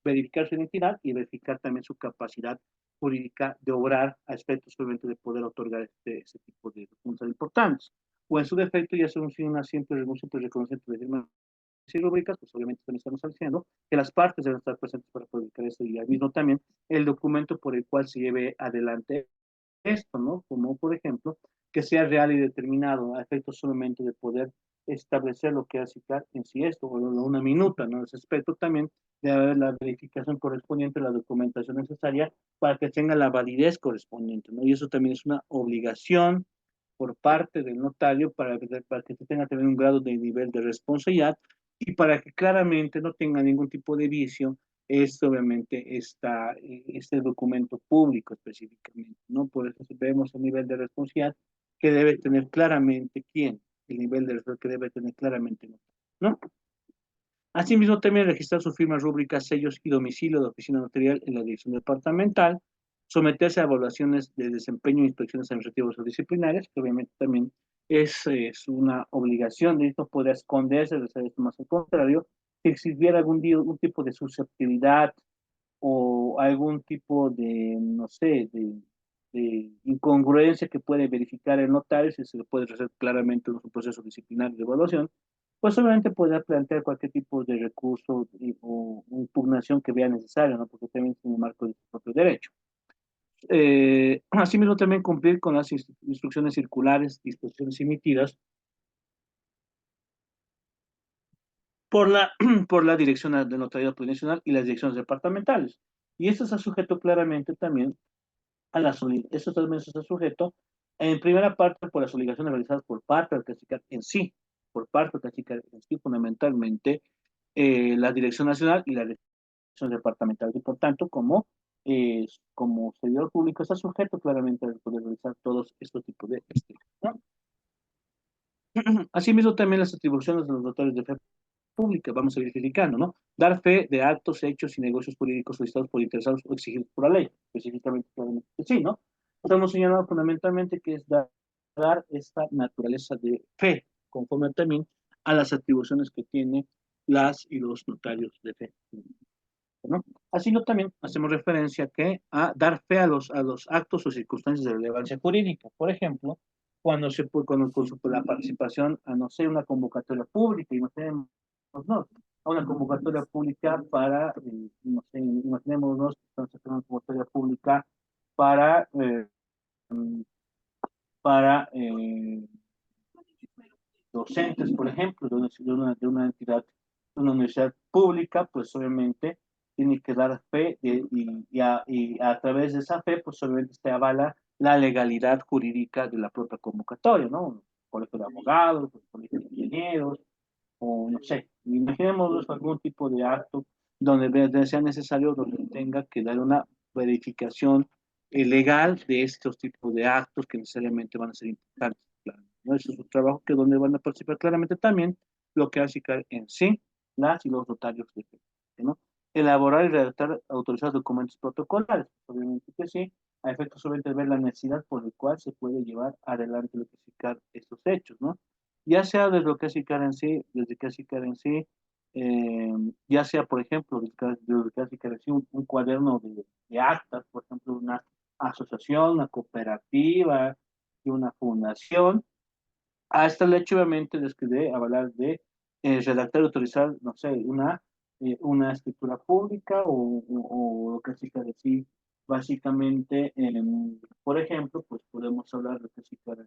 verificar su identidad y verificar también su capacidad jurídica de obrar a aspectos obviamente de poder otorgar ese tipo de documentos importantes. O en su defecto, ya sea un simple reconocimiento de firmas y rúbricas, pues obviamente también estamos diciendo que las partes deben estar presentes para publicar esto y al mismo también el documento por el cual se lleve adelante esto, ¿no? Como por ejemplo, que sea real y determinado a efectos solamente de poder establecer lo que hace en sí esto, o una minuta, ¿no? Ese aspecto también de haber la verificación correspondiente, la documentación necesaria para que tenga la validez correspondiente, ¿no? Y eso también es una obligación por parte del notario para que tenga también un grado de nivel de responsabilidad y para que claramente no tenga ningún tipo de vicio es obviamente este documento público específicamente, ¿no? Por eso vemos el nivel de responsabilidad que debe tener claramente quién, el nivel de responsabilidad que debe tener claramente, ¿no? Asimismo, también registrar su firma, rúbrica, sellos y domicilio de oficina notarial en la dirección departamental, someterse a evaluaciones de desempeño e inspecciones administrativas o disciplinarias, que obviamente también es una obligación, de esto podría esconderse, de hacer esto más al contrario, si existiera un tipo de susceptibilidad o algún tipo de, no sé, de incongruencia que puede verificar el notario, si se le puede hacer claramente un proceso disciplinario de evaluación, pues obviamente podrá plantear cualquier tipo de recurso o impugnación que vea necesario, ¿no? Porque también tiene un marco de su propio derecho. Asimismo, también cumplir con las instrucciones circulares, disposiciones emitidas por la, por la Dirección de Notariado Plurinacional y las direcciones departamentales. Y esto está sujeto claramente también a las esto también está sujeto en primera parte por las obligaciones realizadas por parte del CACICAR en sí, por parte del CACICAR en sí, fundamentalmente la Dirección Nacional y la Dirección Departamental. Y por tanto, como servidor público, está sujeto claramente a poder realizar todos estos tipos de gestiones, ¿no? Asimismo, también las atribuciones de los notarios de fe pública, vamos a ir verificando, ¿no? Dar fe de actos, hechos y negocios jurídicos solicitados por interesados o exigidos por la ley, específicamente, probablemente sí, ¿no? Estamos señalando fundamentalmente que es dar esta naturaleza de fe, conforme también a las atribuciones que tienen las y los notarios de fe, ¿no? Así no también hacemos referencia que a dar fe a los actos o circunstancias de relevancia jurídica. Por ejemplo, cuando se puede, con la participación a, no sé, una convocatoria pública, imaginemos, ¿no? A una convocatoria pública para, no sé, imaginémonos que estamos haciendo una convocatoria pública para, para docentes, por ejemplo, de una entidad, de una universidad pública, pues obviamente tiene que dar fe y a través de esa fe, pues obviamente se avala la legalidad jurídica de la propia convocatoria, ¿no? Un colegio de abogados, un colegio de ingenieros, o no sé, imaginémonos algún tipo de acto donde sea necesario, donde tenga que dar una verificación legal de estos tipos de actos que necesariamente van a ser importantes. Claro, ¿no? Eso es un trabajo que donde van a participar claramente también lo que hace CICAR en sí, las y los notarios de fe, ¿no? Elaborar y redactar autorizados documentos protocolares, obviamente que sí, a efectos solamente de ver la necesidad por el cual se puede llevar adelante lo que es CICAR estos hechos, ¿no? Ya sea desde lo que es ICAR en sí, desde que es ICAR en sí, ya sea, por ejemplo, desde lo que es ICAR en sí, un cuaderno de actas, por ejemplo, una asociación, una cooperativa y una fundación, hasta el hecho, obviamente, de avalar de redactar y autorizar, no sé, una escritura pública o lo que es ICAR en sí, básicamente, por ejemplo, pues podemos hablar de lo que es ICAR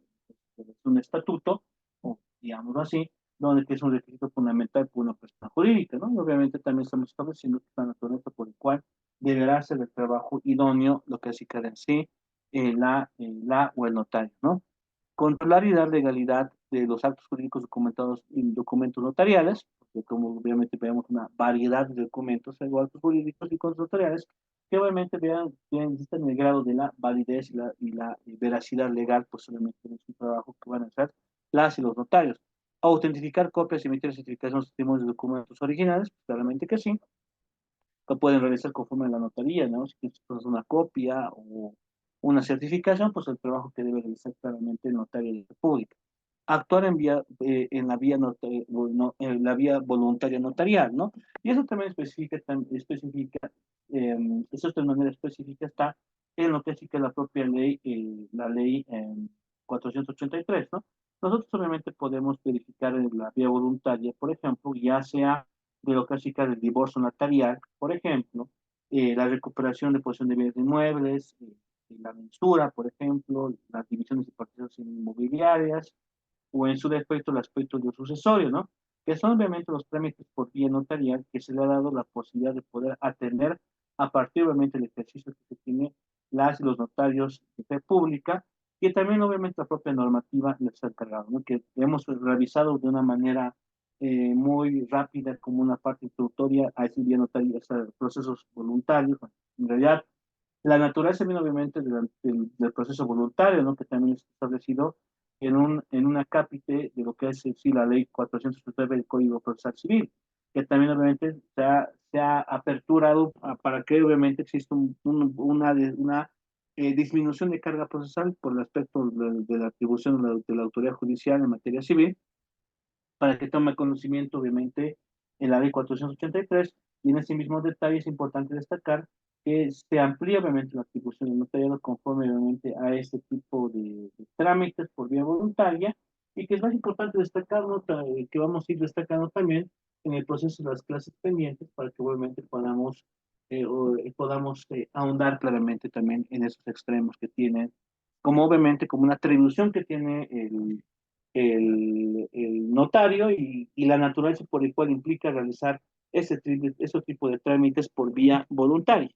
es un estatuto, o digámoslo así, donde que es un requisito fundamental para una persona jurídica, ¿no? Y obviamente también estamos estableciendo que la naturaleza por el cual deberá ser el trabajo idóneo, lo que es ICAR en sí, la o el notario, ¿no? Controlar y dar legalidad de los actos jurídicos documentados en documentos notariales, porque como obviamente vemos una variedad de documentos, hay actos jurídicos y cosas notariales, que obviamente necesitan el grado de la validez y la veracidad legal, pues obviamente es un trabajo que van a hacer las y los notarios. Autentificar copias y emitir certificaciones de documentos originales, pues claramente que sí, lo pueden realizar conforme a la notaría, ¿no? Si quieres una copia o una certificación, pues el trabajo que debe realizar claramente el notario de la República. Actuar en la vía, no, en la vía voluntaria notarial, ¿no? Y eso también eso de manera específica está en lo que sí que la propia ley, la ley 483, ¿no? Nosotros obviamente podemos verificar en la vía voluntaria, por ejemplo, ya sea de lo clásica del divorcio notarial, por ejemplo, la recuperación de posesión de bienes inmuebles, la mensura, por ejemplo, las divisiones de participaciones inmobiliarias, o en su defecto el aspecto de sucesorio, ¿no? Que son obviamente los trámites por vía notarial que se le ha dado la posibilidad de poder atender a partir obviamente del ejercicio que se tiene las y los notarios de fe pública, que también obviamente la propia normativa les ha encargado, ¿no? Que hemos revisado de una manera muy rápida como una parte introductoria a ese vía notaria, a procesos voluntarios. En realidad, la naturaleza viene obviamente del proceso voluntario, ¿no? Que también está establecido en una cápite de lo que es sí, la ley 439 del Código Procesal Civil, que también obviamente se ha aperturado para que obviamente exista una disminución de carga procesal por el aspecto de la atribución de la autoridad judicial en materia civil, para que tome conocimiento, obviamente, en la ley 483, y en ese mismo detalle es importante destacar que se amplía, obviamente, la atribución del notariado conforme, obviamente, a este tipo de trámites por vía voluntaria, y que es más importante destacar, ¿no? Que vamos a ir destacando también en el proceso de las clases pendientes, para que, obviamente, podamos podamos ahondar claramente también en esos extremos que tienen, como obviamente como una atribución que tiene el notario y la naturaleza por el cual implica realizar ese tipo de trámites por vía voluntaria.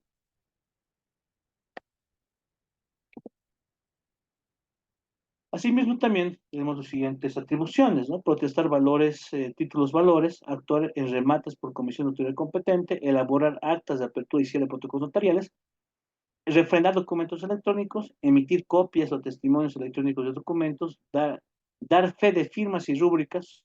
Asimismo, también tenemos las siguientes atribuciones, ¿no? Protestar valores, títulos valores, actuar en remates por comisión de autoridad competente, elaborar actas de apertura y cierre de protocolos notariales, refrendar documentos electrónicos, emitir copias o testimonios electrónicos de documentos, dar fe de firmas y rúbricas,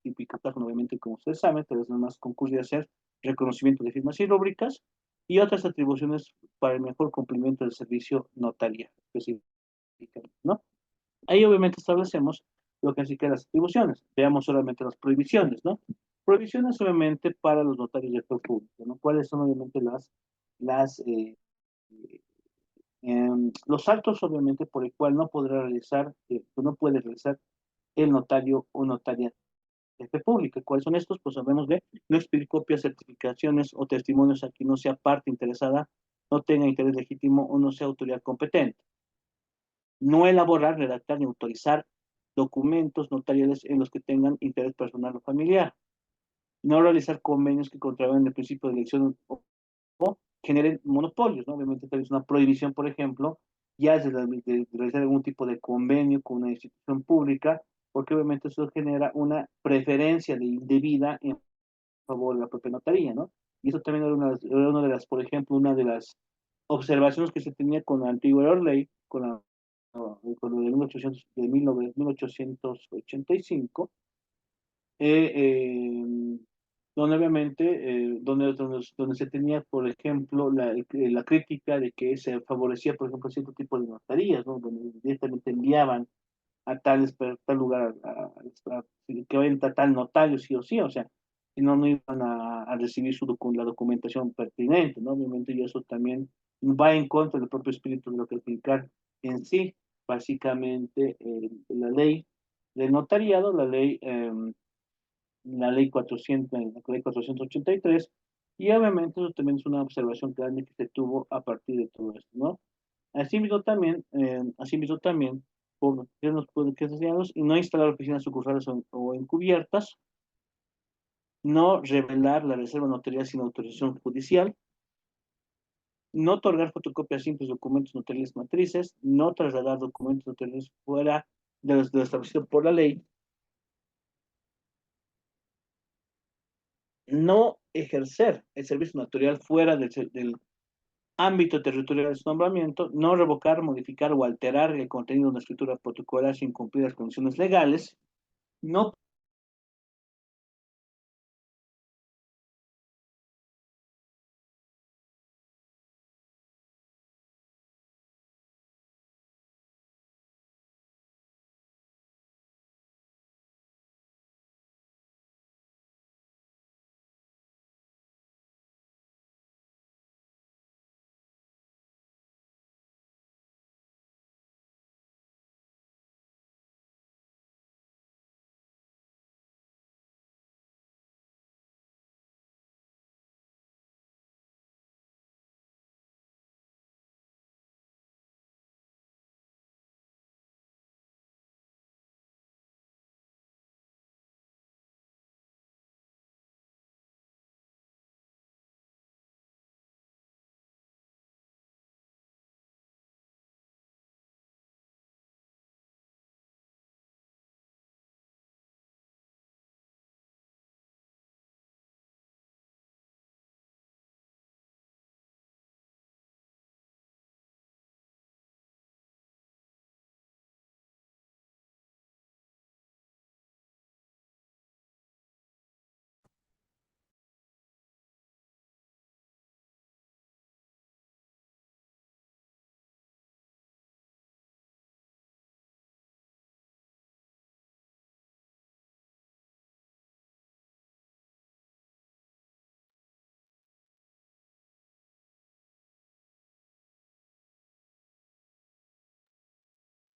típica página, obviamente, como ustedes saben, pero es más concurso de hacer reconocimiento de firmas y rúbricas, y otras atribuciones para el mejor cumplimiento del servicio notarial, específicamente, ¿no? Ahí obviamente establecemos lo que así que las atribuciones. Veamos solamente las prohibiciones, ¿no? Prohibiciones obviamente para los notarios de fe público, ¿no? ¿Cuáles son obviamente las los actos obviamente por el cual no podrá realizar, no puede realizar el notario o notaria de fe pública? ¿Cuáles son estos? Pues sabemos de no expedir copias, certificaciones o testimonios a quien no sea parte interesada, no tenga interés legítimo o no sea autoridad competente. No elaborar, redactar ni autorizar documentos notariales en los que tengan interés personal o familiar. No realizar convenios que contravengan el principio de elección o generen monopolios, ¿no? Obviamente es una prohibición, por ejemplo, ya de realizar algún tipo de convenio con una institución pública, porque obviamente eso genera una preferencia de indebida en favor de la propia notaría, ¿no? Y eso también era una de las, por ejemplo, una de las observaciones que se tenía con la antigua ley, con lo de 1800, de 1885, eh, eh, donde obviamente, donde se tenía, por ejemplo, la crítica de que se favorecía, por ejemplo, cierto tipo de notarías, ¿no? Donde directamente enviaban a tal lugar, que vayan a tal notario, sí o sí, o sea, si no, no iban a recibir la documentación pertinente, ¿no? Obviamente, y eso también va en contra del propio espíritu de lo que explicar en sí, básicamente, la ley del notariado, la ley 400, la ley 483, y obviamente eso también es una observación grande que se tuvo a partir de todo esto, ¿no? Asimismo también, por los poderes asociados, y no instalar oficinas sucursales o encubiertas, no revelar la reserva notarial sin autorización judicial, no otorgar fotocopias simples de documentos notariales matrices, no trasladar documentos notariales fuera de lo establecido por la ley, no ejercer el servicio notarial fuera del ámbito territorial de su nombramiento, no revocar, modificar o alterar el contenido de una escritura protocolar sin cumplir las condiciones legales, no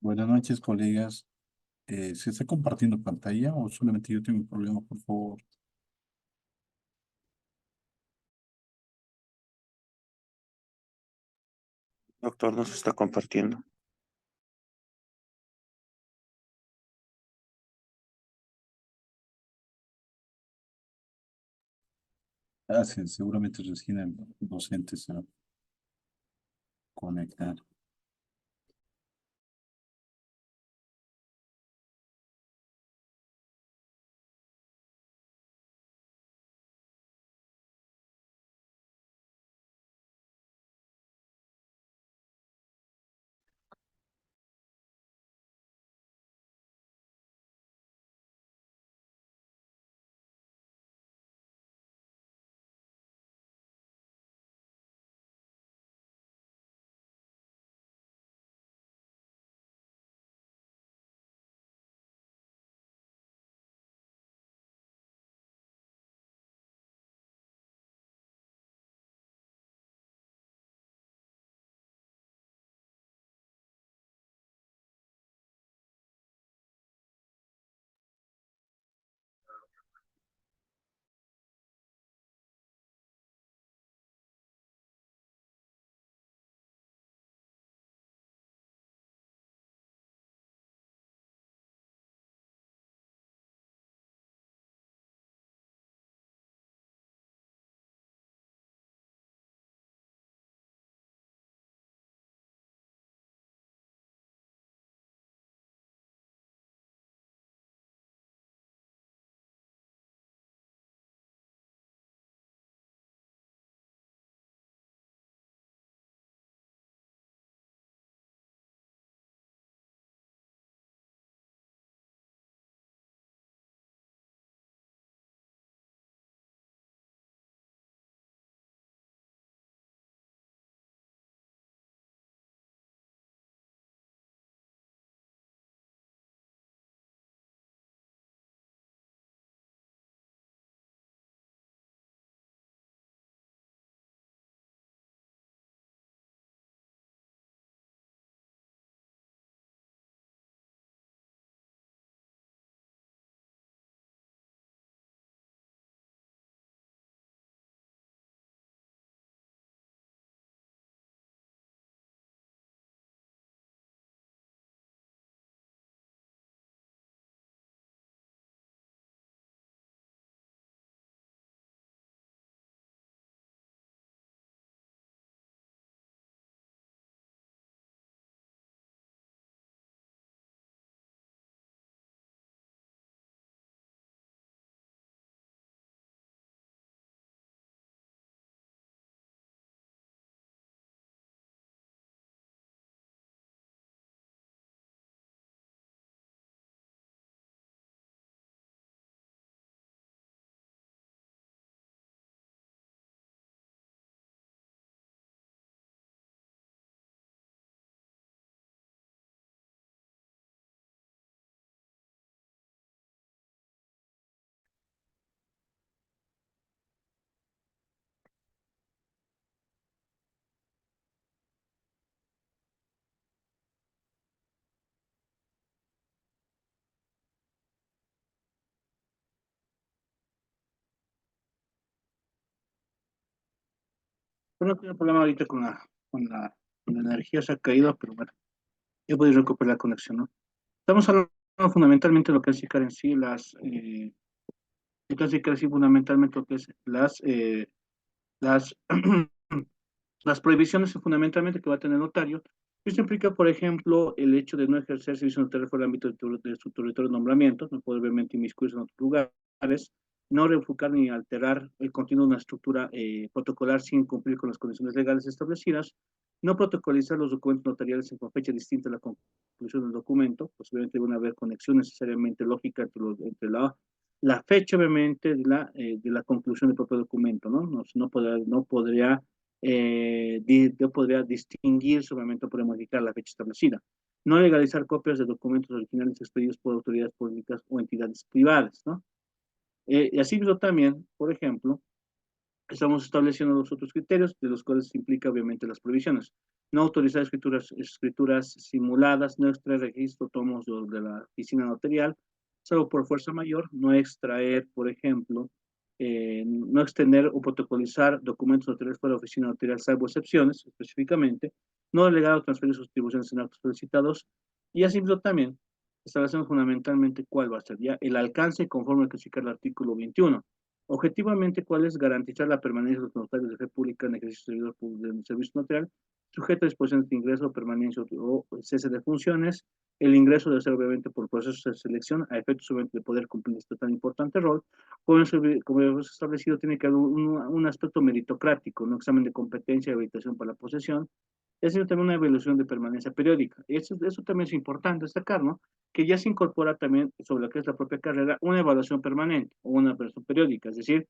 Buenas noches, colegas. ¿Se está compartiendo pantalla o solamente yo tengo un problema, por favor? Doctor, nos está compartiendo. Ah, sí, seguramente Regina, el docente se va a conectar. Pero no tengo problema ahorita con la energía, se ha caído, pero bueno, ya podéis recuperar la conexión, ¿no? Estamos hablando fundamentalmente de lo que es ICAR en sí, entonces ICAR en sí fundamentalmente lo que es las, las prohibiciones fundamentalmente que va a tener el notario. Esto implica, por ejemplo, el hecho de no ejercer servicio notario fuera del ámbito de su territorio de nombramiento, no puede obviamente inmiscuirse en otros lugares, no revocar ni alterar el contenido de una estructura protocolar sin cumplir con las condiciones legales establecidas, no protocolizar los documentos notariales con fecha distinta a la conclusión del documento, pues obviamente van a haber conexión necesariamente lógica entre la fecha, obviamente, de la conclusión del propio documento, ¿no? No podría yo podría distinguir su momento por modificar la fecha establecida. No legalizar copias de documentos originales expedidos por autoridades públicas o entidades privadas, ¿no? Y así mismo también, por ejemplo, estamos estableciendo los otros criterios, de los cuales implica obviamente las provisiones. No autorizar escrituras simuladas, no extraer registro, tomos de la oficina notarial, salvo por fuerza mayor, no extraer, por ejemplo, no extender o protocolizar documentos notariales por la oficina notarial, salvo excepciones específicamente, no delegar o transferir sus atribuciones en actos solicitados, y asimismo también establecemos fundamentalmente cuál va a ser ya el alcance conforme al que indica el artículo 21. Objetivamente, cuál es garantizar la permanencia de los notarios de fe pública en ejercicio del servicio notarial, sujeto a disposiciones de ingreso, permanencia o cese de funciones. El ingreso debe ser obviamente por procesos de selección a efectos obviamente de poder cumplir este tan importante rol. Como hemos establecido, tiene que haber un aspecto meritocrático, un examen de competencia y habilitación para la posesión, es decir, también una evaluación de permanencia periódica. Eso también es importante destacar, ¿no? Que ya se incorpora también sobre lo que es la propia carrera una evaluación permanente o una evaluación periódica, es decir,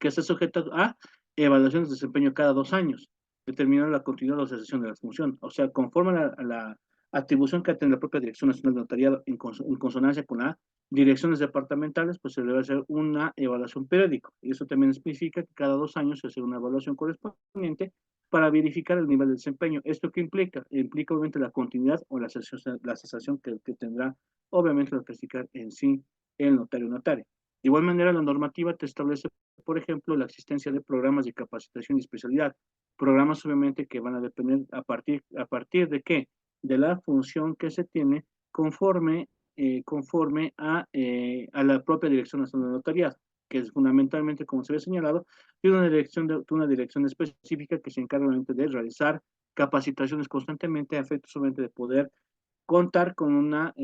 que está sujeta a evaluaciones de desempeño cada 2 años, determinando la continuidad o cesación de la función. O sea, conforme a la atribución que tiene la propia Dirección Nacional de Notariado en consonancia con las direcciones departamentales, pues se debe hacer una evaluación periódica. Y eso también significa que cada 2 años se hace una evaluación correspondiente para verificar el nivel de desempeño. ¿Esto qué implica? Implica obviamente la continuidad o la cesación que tendrá obviamente la clasificar en sí el notario. De igual manera, la normativa te establece, por ejemplo, la existencia de programas de capacitación y especialidad. Programas, obviamente, que van a depender a partir de qué? De la función que se tiene conforme a la propia Dirección Nacional de Notariado, que es fundamentalmente, como se ve señalado, tiene una dirección específica que se encarga obviamente de realizar capacitaciones constantemente a efectos obviamente de poder contar con una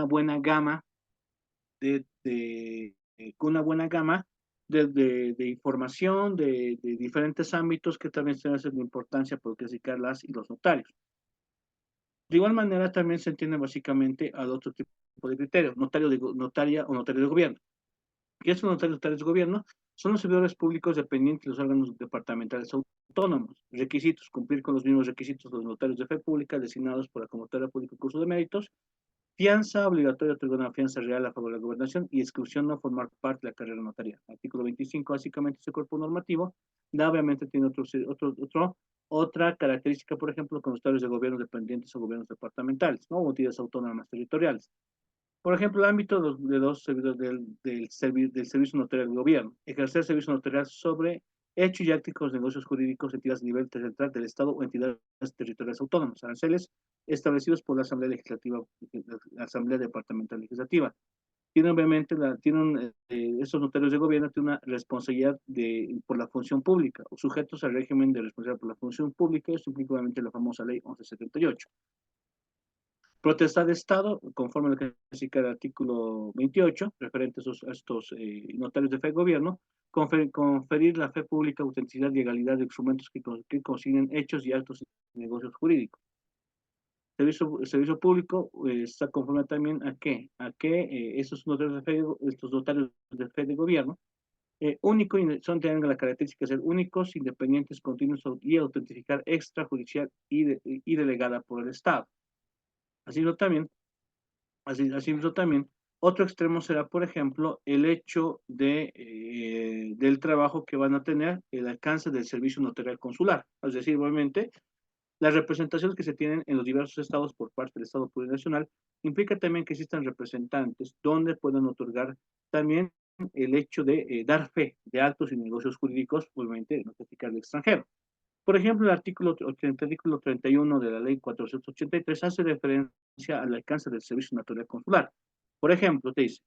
buena gama con una buena gama de información de diferentes ámbitos que también se hacen de importancia por clasificar las y los notarios. De igual manera, también se entiende básicamente al otro tipo de criterio, notaria o notario de gobierno. ¿Qué son notarios de gobierno? Son los servidores públicos dependientes de los órganos departamentales autónomos. Requisitos: cumplir con los mismos requisitos de los notarios de fe pública designados por la Convocatoria Pública Curso de Méritos. Fianza obligatoria, otorgar una fianza real a favor de la gobernación, y exclusión no formar parte de la carrera notarial. Artículo 25, básicamente, ese cuerpo normativo, obviamente tiene otra característica, por ejemplo, con los notarios de gobierno dependientes o gobiernos departamentales, ¿no? O entidades autónomas territoriales. Por ejemplo, el ámbito de los servidores del servicio notarial del gobierno: ejercer servicio notarial sobre hechos y actos de negocios jurídicos, entidades a nivel central del Estado o entidades territoriales autónomas, aranceles establecidos por la Asamblea Legislativa, la Asamblea Departamental Legislativa. Tienen obviamente, estos notarios de gobierno tienen una responsabilidad por la función pública, o sujetos al régimen de responsabilidad por la función pública. Esto implica obviamente la famosa ley 1178. Potestad de Estado, conforme a lo que indica el artículo 28, referente a estos notarios de fe de gobierno, conferir la fe pública, autenticidad y legalidad de instrumentos que consiguen hechos y actos de negocios jurídicos. El servicio público está conforme también a que estos notarios de fe de gobierno tienen la característica de ser únicos, independientes, continuos y autentificar extrajudicial y delegada por el Estado. Asimismo también, otro extremo será, por ejemplo, el hecho del trabajo que van a tener, el alcance del servicio notarial consular. Es decir, obviamente, las representaciones que se tienen en los diversos estados por parte del Estado Plurinacional implica también que existan representantes donde puedan otorgar también el hecho de dar fe de actos y negocios jurídicos, obviamente, notificar al extranjero. Por ejemplo, el artículo 31 de la Ley 483 hace referencia al alcance del servicio notarial consular. Por ejemplo, te dice,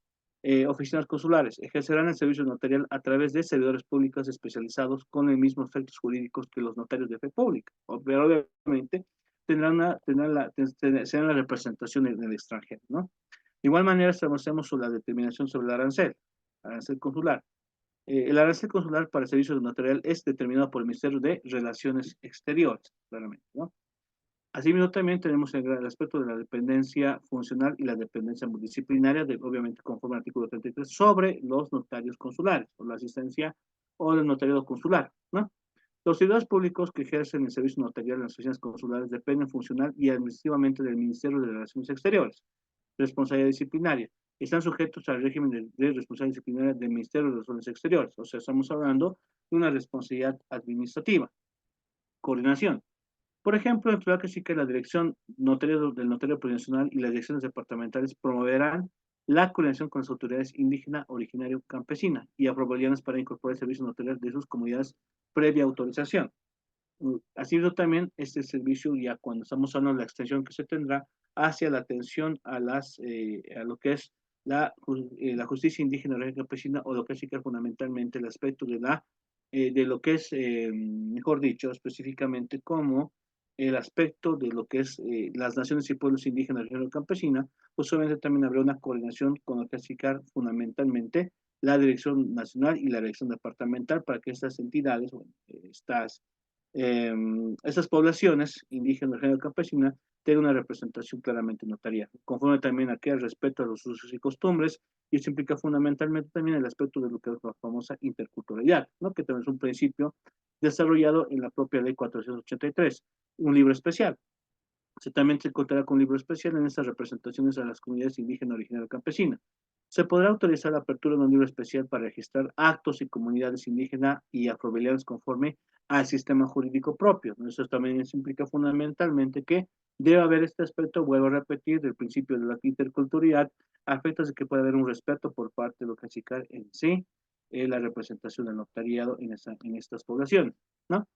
oficinas consulares ejercerán el servicio notarial a través de servidores públicos especializados con los mismos efectos jurídicos que los notarios de fe pública, pero obviamente serán la representación en el extranjero, ¿no? De igual manera, establecemos la determinación sobre el arancel consular. El arancel consular para servicios notarial es determinado por el Ministerio de Relaciones Exteriores, claramente, ¿no? Asimismo, también tenemos el aspecto de la dependencia funcional y la dependencia disciplinaria, obviamente conforme al artículo 33, sobre los notarios consulares, o la asistencia o el notariado consular, ¿no? Los servidores públicos que ejercen el servicio notarial en las oficinas consulares dependen funcional y administrativamente del Ministerio de Relaciones Exteriores. Responsabilidad disciplinaria: están sujetos al régimen de responsabilidad disciplinaria del Ministerio de Relaciones Exteriores. O sea, estamos hablando de una responsabilidad administrativa. Coordinación: por ejemplo, en que sí que la dirección del notario plurinacional y las direcciones departamentales promoverán la coordinación con las autoridades indígena, originario, campesina y aprobarían para incorporar el servicio notarial de sus comunidades previa autorización. Asimismo también este servicio, ya cuando estamos hablando de la extensión que se tendrá hacia la atención a a lo que es la justicia indígena real campesina, o lo que significa fundamentalmente el aspecto de lo que es, mejor dicho, específicamente como el aspecto de lo que es las naciones y pueblos indígenas real campesina. Pues obviamente también habrá una coordinación con lo que significa fundamentalmente la dirección nacional y la dirección departamental, para que estas entidades, bueno, eh, estas poblaciones indígenas y campesinas tengan una representación claramente notarial, conforme también aquí al respeto a los usos y costumbres, y eso implica fundamentalmente también el aspecto de lo que es la famosa interculturalidad, ¿no? Que también es un principio desarrollado en la propia ley 483, un libro especial. También se contará con un libro especial en estas representaciones a las comunidades indígenas originarias campesinas. Se podrá autorizar la apertura de un libro especial para registrar actos y comunidades indígenas y afrobelianas conforme al sistema jurídico propio. Eso también implica fundamentalmente que debe haber este aspecto, vuelvo a repetir, del principio de la interculturalidad, a efectos de que pueda haber un respeto por parte de lo que es en sí la representación del notariado en estas poblaciones, ¿no?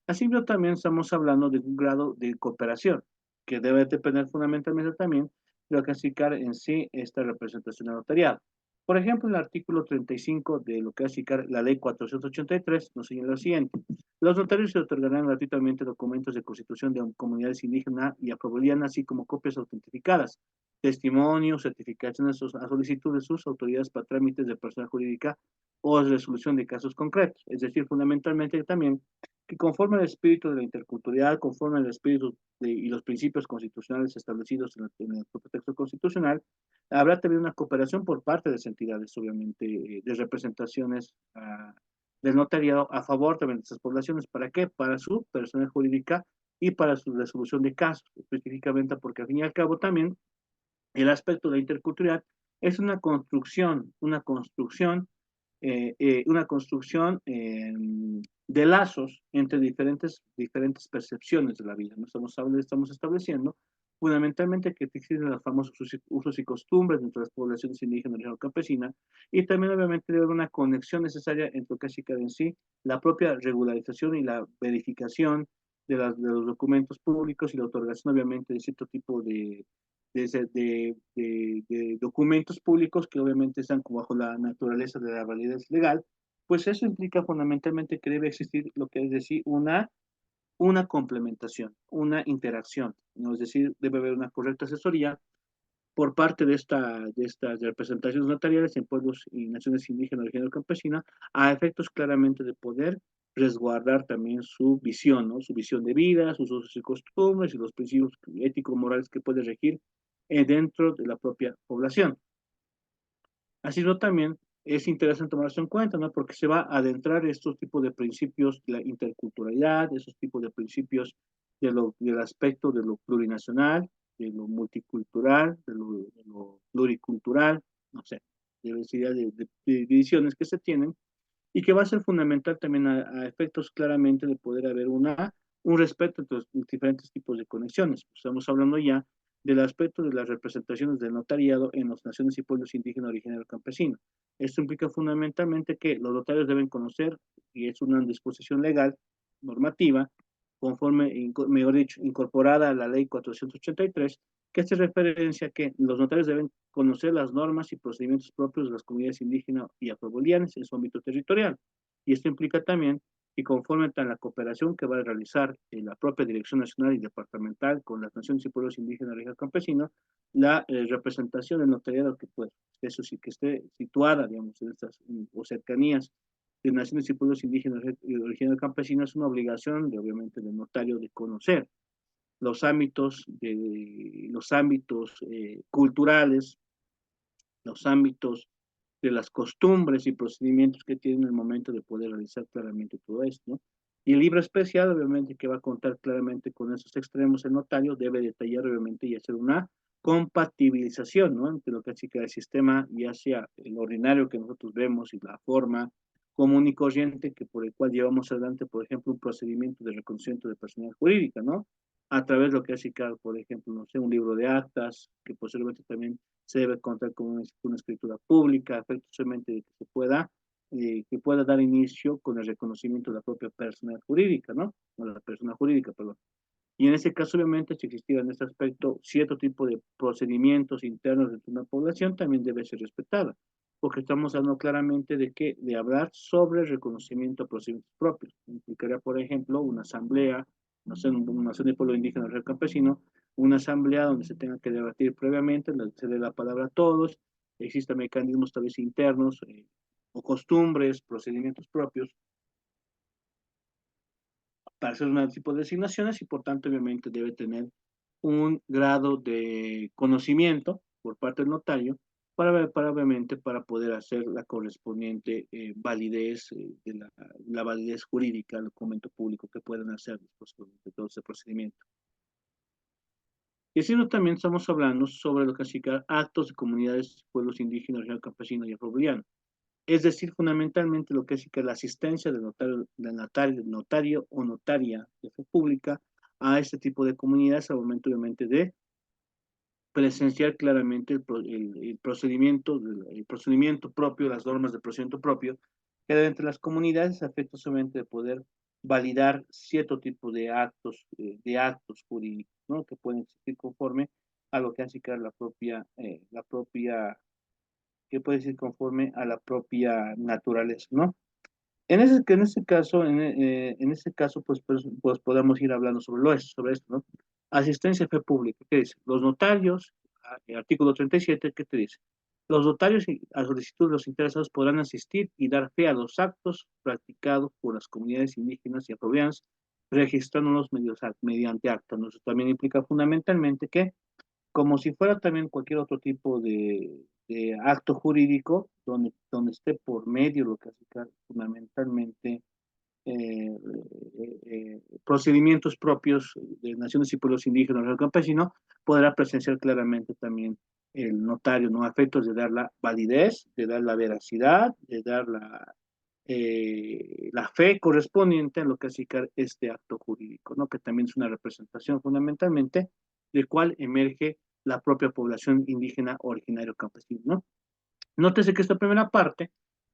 Así también estamos hablando de un grado de cooperación que debe depender fundamentalmente también de lo que significa en sí esta representación del notariado. Por ejemplo, el artículo 35 de lo que significa la ley 483 nos señala lo siguiente: los notarios se otorgarán gratuitamente documentos de constitución de comunidades indígenas y afrobelianas, así como copias autentificadas, testimonios, certificaciones a solicitud de sus autoridades para trámites de persona jurídica o resolución de casos concretos. Es decir, fundamentalmente también que conforme al espíritu de la interculturalidad, conforme al espíritu y los principios constitucionales establecidos en el propio texto constitucional, habrá también una cooperación por parte de las entidades, obviamente, de representaciones del notariado a favor también de estas poblaciones. ¿Para qué? Para su personalidad jurídica y para su resolución de casos, específicamente porque al fin y al cabo también el aspecto de la interculturalidad es una construcción de lazos entre diferentes percepciones de la vida, ¿no? Estamos estableciendo fundamentalmente que existen los famosos usos y costumbres entre las poblaciones indígenas y campesinas, y también obviamente debe haber una conexión necesaria entre lo que es en sí la propia regularización y la verificación de los documentos públicos y la otorgación obviamente de cierto tipo de documentos públicos que obviamente están bajo la naturaleza de la validez legal. Pues eso implica fundamentalmente que debe existir lo que es decir una complementación, una interacción, ¿no? Es decir, debe haber una correcta asesoría por parte de estas representaciones notariales en pueblos y naciones indígenas, regional campesina, a efectos claramente de poder resguardar también su visión, ¿no? Su visión de vida, sus usos y costumbres y los principios éticos morales que puede regir dentro de la propia población. Así también es interesante tomarse en cuenta, ¿no? Porque se va a adentrar estos tipos de principios de la interculturalidad, esos tipos de principios del aspecto de lo plurinacional, de lo multicultural, de lo pluricultural, no sé, diversidad de divisiones que se tienen, y que va a ser fundamental también a efectos claramente de poder haber un respeto entre los diferentes tipos de conexiones. Estamos hablando ya del aspecto de las representaciones del notariado en las naciones y pueblos indígenas originarios campesinos. Esto implica fundamentalmente que los notarios deben conocer, y es una disposición legal, normativa, conforme, mejor dicho, incorporada a la ley 483, que hace referencia a que los notarios deben conocer las normas y procedimientos propios de las comunidades indígenas y afrobolianas en su ámbito territorial. Y esto implica también que conforme a la cooperación que va a realizar la propia Dirección Nacional y Departamental con las naciones y pueblos indígenas y campesinos, la representación del notariado que, pues, eso sí, que esté situada, digamos, en estas o cercanías de naciones y pueblos indígenas y originarios campesinos, es una obligación, obviamente, del notario de conocer los ámbitos culturales, los ámbitos de las costumbres y procedimientos que tiene en el momento de poder realizar claramente todo esto, ¿no? Y el libro especial, obviamente, que va a contar claramente con esos extremos, el notario debe detallar, obviamente, y hacer una compatibilización, ¿no? Entre lo que significa el sistema, ya sea el ordinario que nosotros vemos y la forma común y corriente que por el cual llevamos adelante, por ejemplo, un procedimiento de reconocimiento de personalidad jurídica, ¿no? A través de lo que significa, por ejemplo, no sé, un libro de actas, que posiblemente también se debe contar con una escritura pública, efectivamente de que se pueda que pueda dar inicio con el reconocimiento de la propia persona jurídica, ¿no? O la persona jurídica, perdón. Y en ese caso, obviamente, si existiera en este aspecto cierto tipo de procedimientos internos de una población, también debe ser respetada, porque estamos hablando claramente de que de hablar sobre el reconocimiento de procedimientos propios. Implicaría, por ejemplo, una asamblea, no sé, una nación de pueblo indígena o campesino, una asamblea donde se tenga que debatir previamente, se dé la palabra a todos, existan mecanismos tal vez internos o costumbres, procedimientos propios para hacer un tipo de designaciones y por tanto obviamente debe tener un grado de conocimiento por parte del notario para obviamente para poder hacer la correspondiente validez de la validez jurídica del documento público que puedan hacer después de todo ese procedimiento. Y así también estamos hablando sobre lo que significa actos de comunidades, pueblos indígenas, regional campesino y afroboliano. Es decir, fundamentalmente lo que es que la asistencia del notario o notaria de fe pública a este tipo de comunidades al momento obviamente de presenciar claramente el procedimiento propio, las normas de procedimiento propio que hay entre las comunidades a efectos solamente de poder validar cierto tipo de actos jurídicos, ¿no? Que pueden existir conforme a lo que hace que que puede ser conforme a la propia naturaleza, ¿no? En ese caso, pues podemos ir hablando sobre esto, ¿no? Asistencia a fe pública, ¿qué dice? Los notarios, el artículo 37, ¿qué te dice? Los notarios a solicitud de los interesados podrán asistir y dar fe a los actos practicados por las comunidades indígenas y afrobianas, registrándolos mediante acta, ¿no? Eso también implica fundamentalmente que como si fuera también cualquier otro tipo de acto jurídico donde esté por medio lo que hace fundamentalmente procedimientos propios de naciones y pueblos indígenas o campesinos, podrá presenciar claramente también el notario, ¿no? A efectos de dar la validez, de dar la veracidad, de dar la fe correspondiente a lo que hace este acto jurídico, ¿no? Que también es una representación fundamentalmente del cual emerge la propia población indígena originario campesino, ¿no? Nótese que esta primera parte,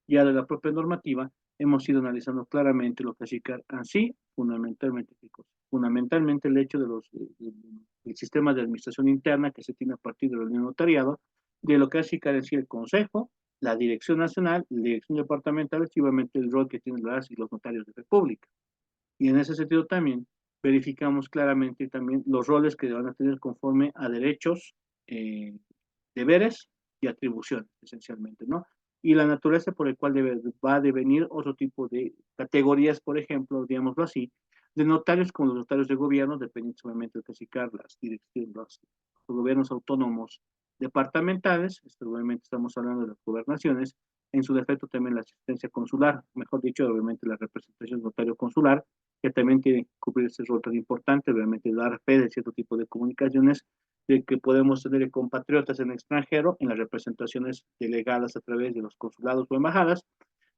ya de la propia normativa, hemos ido analizando claramente lo que significa así, fundamentalmente el hecho del sistema de administración interna que se tiene a partir de la unión notariado, de lo que significa en sí el Consejo, la Dirección Nacional, la Dirección Departamental, y obviamente el rol que tienen las y los notarios de República. Y en ese sentido también verificamos claramente también los roles que van a tener conforme a derechos, deberes y atribuciones, esencialmente, ¿no? Y la naturaleza por el cual va a devenir otro tipo de categorías, por ejemplo, digámoslo así, de notarios como los notarios de gobierno, dependiendo solamente de clasificar las direcciones, los gobiernos autónomos departamentales, obviamente estamos hablando de las gobernaciones, en su defecto también la asistencia consular, mejor dicho, obviamente la representación notario consular, que también tiene que cubrir ese rol tan importante, obviamente dar fe de cierto tipo de comunicaciones de que podemos tener compatriotas en el extranjero en las representaciones delegadas a través de los consulados o embajadas,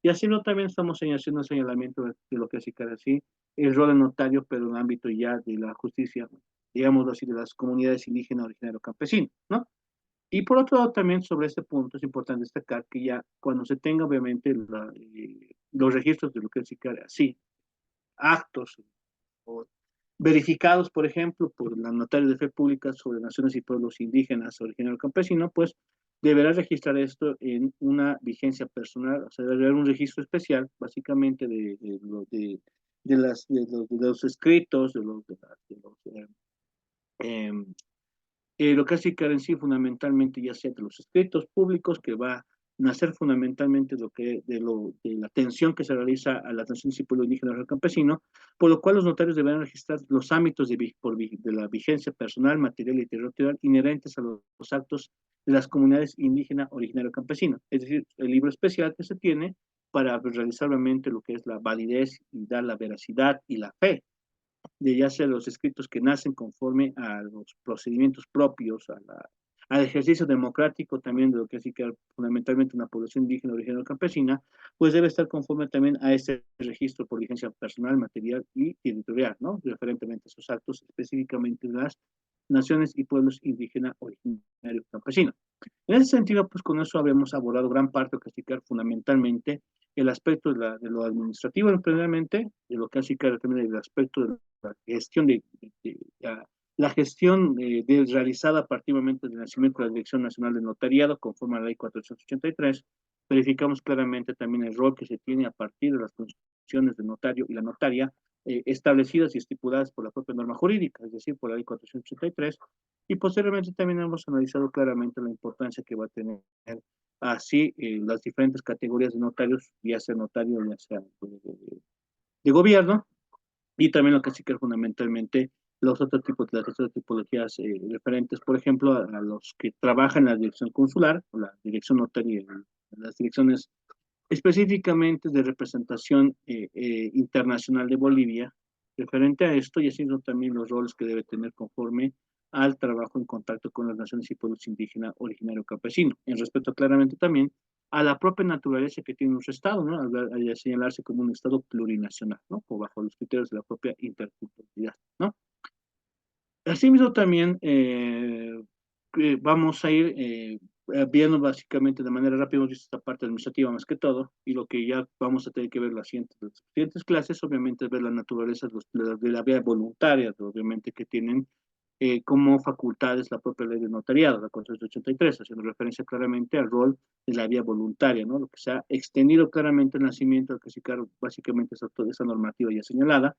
y así no también estamos haciendo un señalamiento de lo que hace cada así el rol de notario, pero en el ámbito ya de la justicia, digamos así, de las comunidades indígenas, originarias, campesinas, ¿no? Y por otro lado, también sobre este punto es importante destacar que ya cuando se tenga obviamente los registros de lo que es así, actos o verificados, por ejemplo, por la notaria de fe pública sobre naciones y pueblos indígenas, originarios campesinos, pues deberá registrar esto en una vigencia personal, o sea, debe haber un registro especial, básicamente de los escritos, lo que hace en sí fundamentalmente ya sea de los escritos públicos que va a nacer fundamentalmente de la atención que se realiza a la atención del pueblo indígena o campesino, por lo cual los notarios deberán registrar los ámbitos de la vigencia personal, material y territorial inherentes a los actos de las comunidades indígenas originario campesino, es decir, el libro especial que se tiene para realizar obviamente lo que es la validez y dar la veracidad y la fe de ya sea los escritos que nacen conforme a los procedimientos propios, al ejercicio democrático también de lo que es fundamentalmente una población indígena original campesina, pues debe estar conforme también a este registro por vigencia personal, material y territorial, ¿no? Referentemente a esos actos, específicamente naciones y pueblos indígenas originarios campesinos. En ese sentido, pues con eso habíamos abordado gran parte de clasificar fundamentalmente el aspecto de lo administrativo, primeramente, de lo que hace también el aspecto de la gestión la gestión realizada a partir del nacimiento de la Dirección Nacional de Notariado, conforme a la Ley 483, verificamos claramente también el rol que se tiene a partir de las funciones del notario y la notaria, establecidas y estipuladas por la propia norma jurídica, es decir, por la Ley 483, y posteriormente también hemos analizado claramente la importancia que va a tener así las diferentes categorías de notarios, ya sea notario, ya sea de gobierno, y también lo que sí que es fundamentalmente las otras tipologías referentes, por ejemplo, a los que trabajan en la dirección consular, o la dirección notaria, las direcciones específicamente de representación internacional de Bolivia. Referente a esto, y haciendo también los roles que debe tener conforme al trabajo en contacto con las naciones y pueblos indígenas originario campesino, en respeto claramente también a la propia naturaleza que tiene nuestro Estado, ¿no? Al señalarse como un Estado plurinacional, ¿no? O bajo los criterios de la propia interculturalidad, ¿no? Asimismo también vamos a ir viendo básicamente de manera rápida, hemos visto esta parte administrativa más que todo, y lo que ya vamos a tener que ver las siguientes clases, obviamente, es ver la naturaleza de la vía voluntaria, obviamente, que tienen como facultades la propia ley de notariado, la 483, haciendo referencia claramente al rol de la vía voluntaria, ¿no? Lo que se ha extendido claramente el nacimiento, que básicamente esa normativa ya señalada.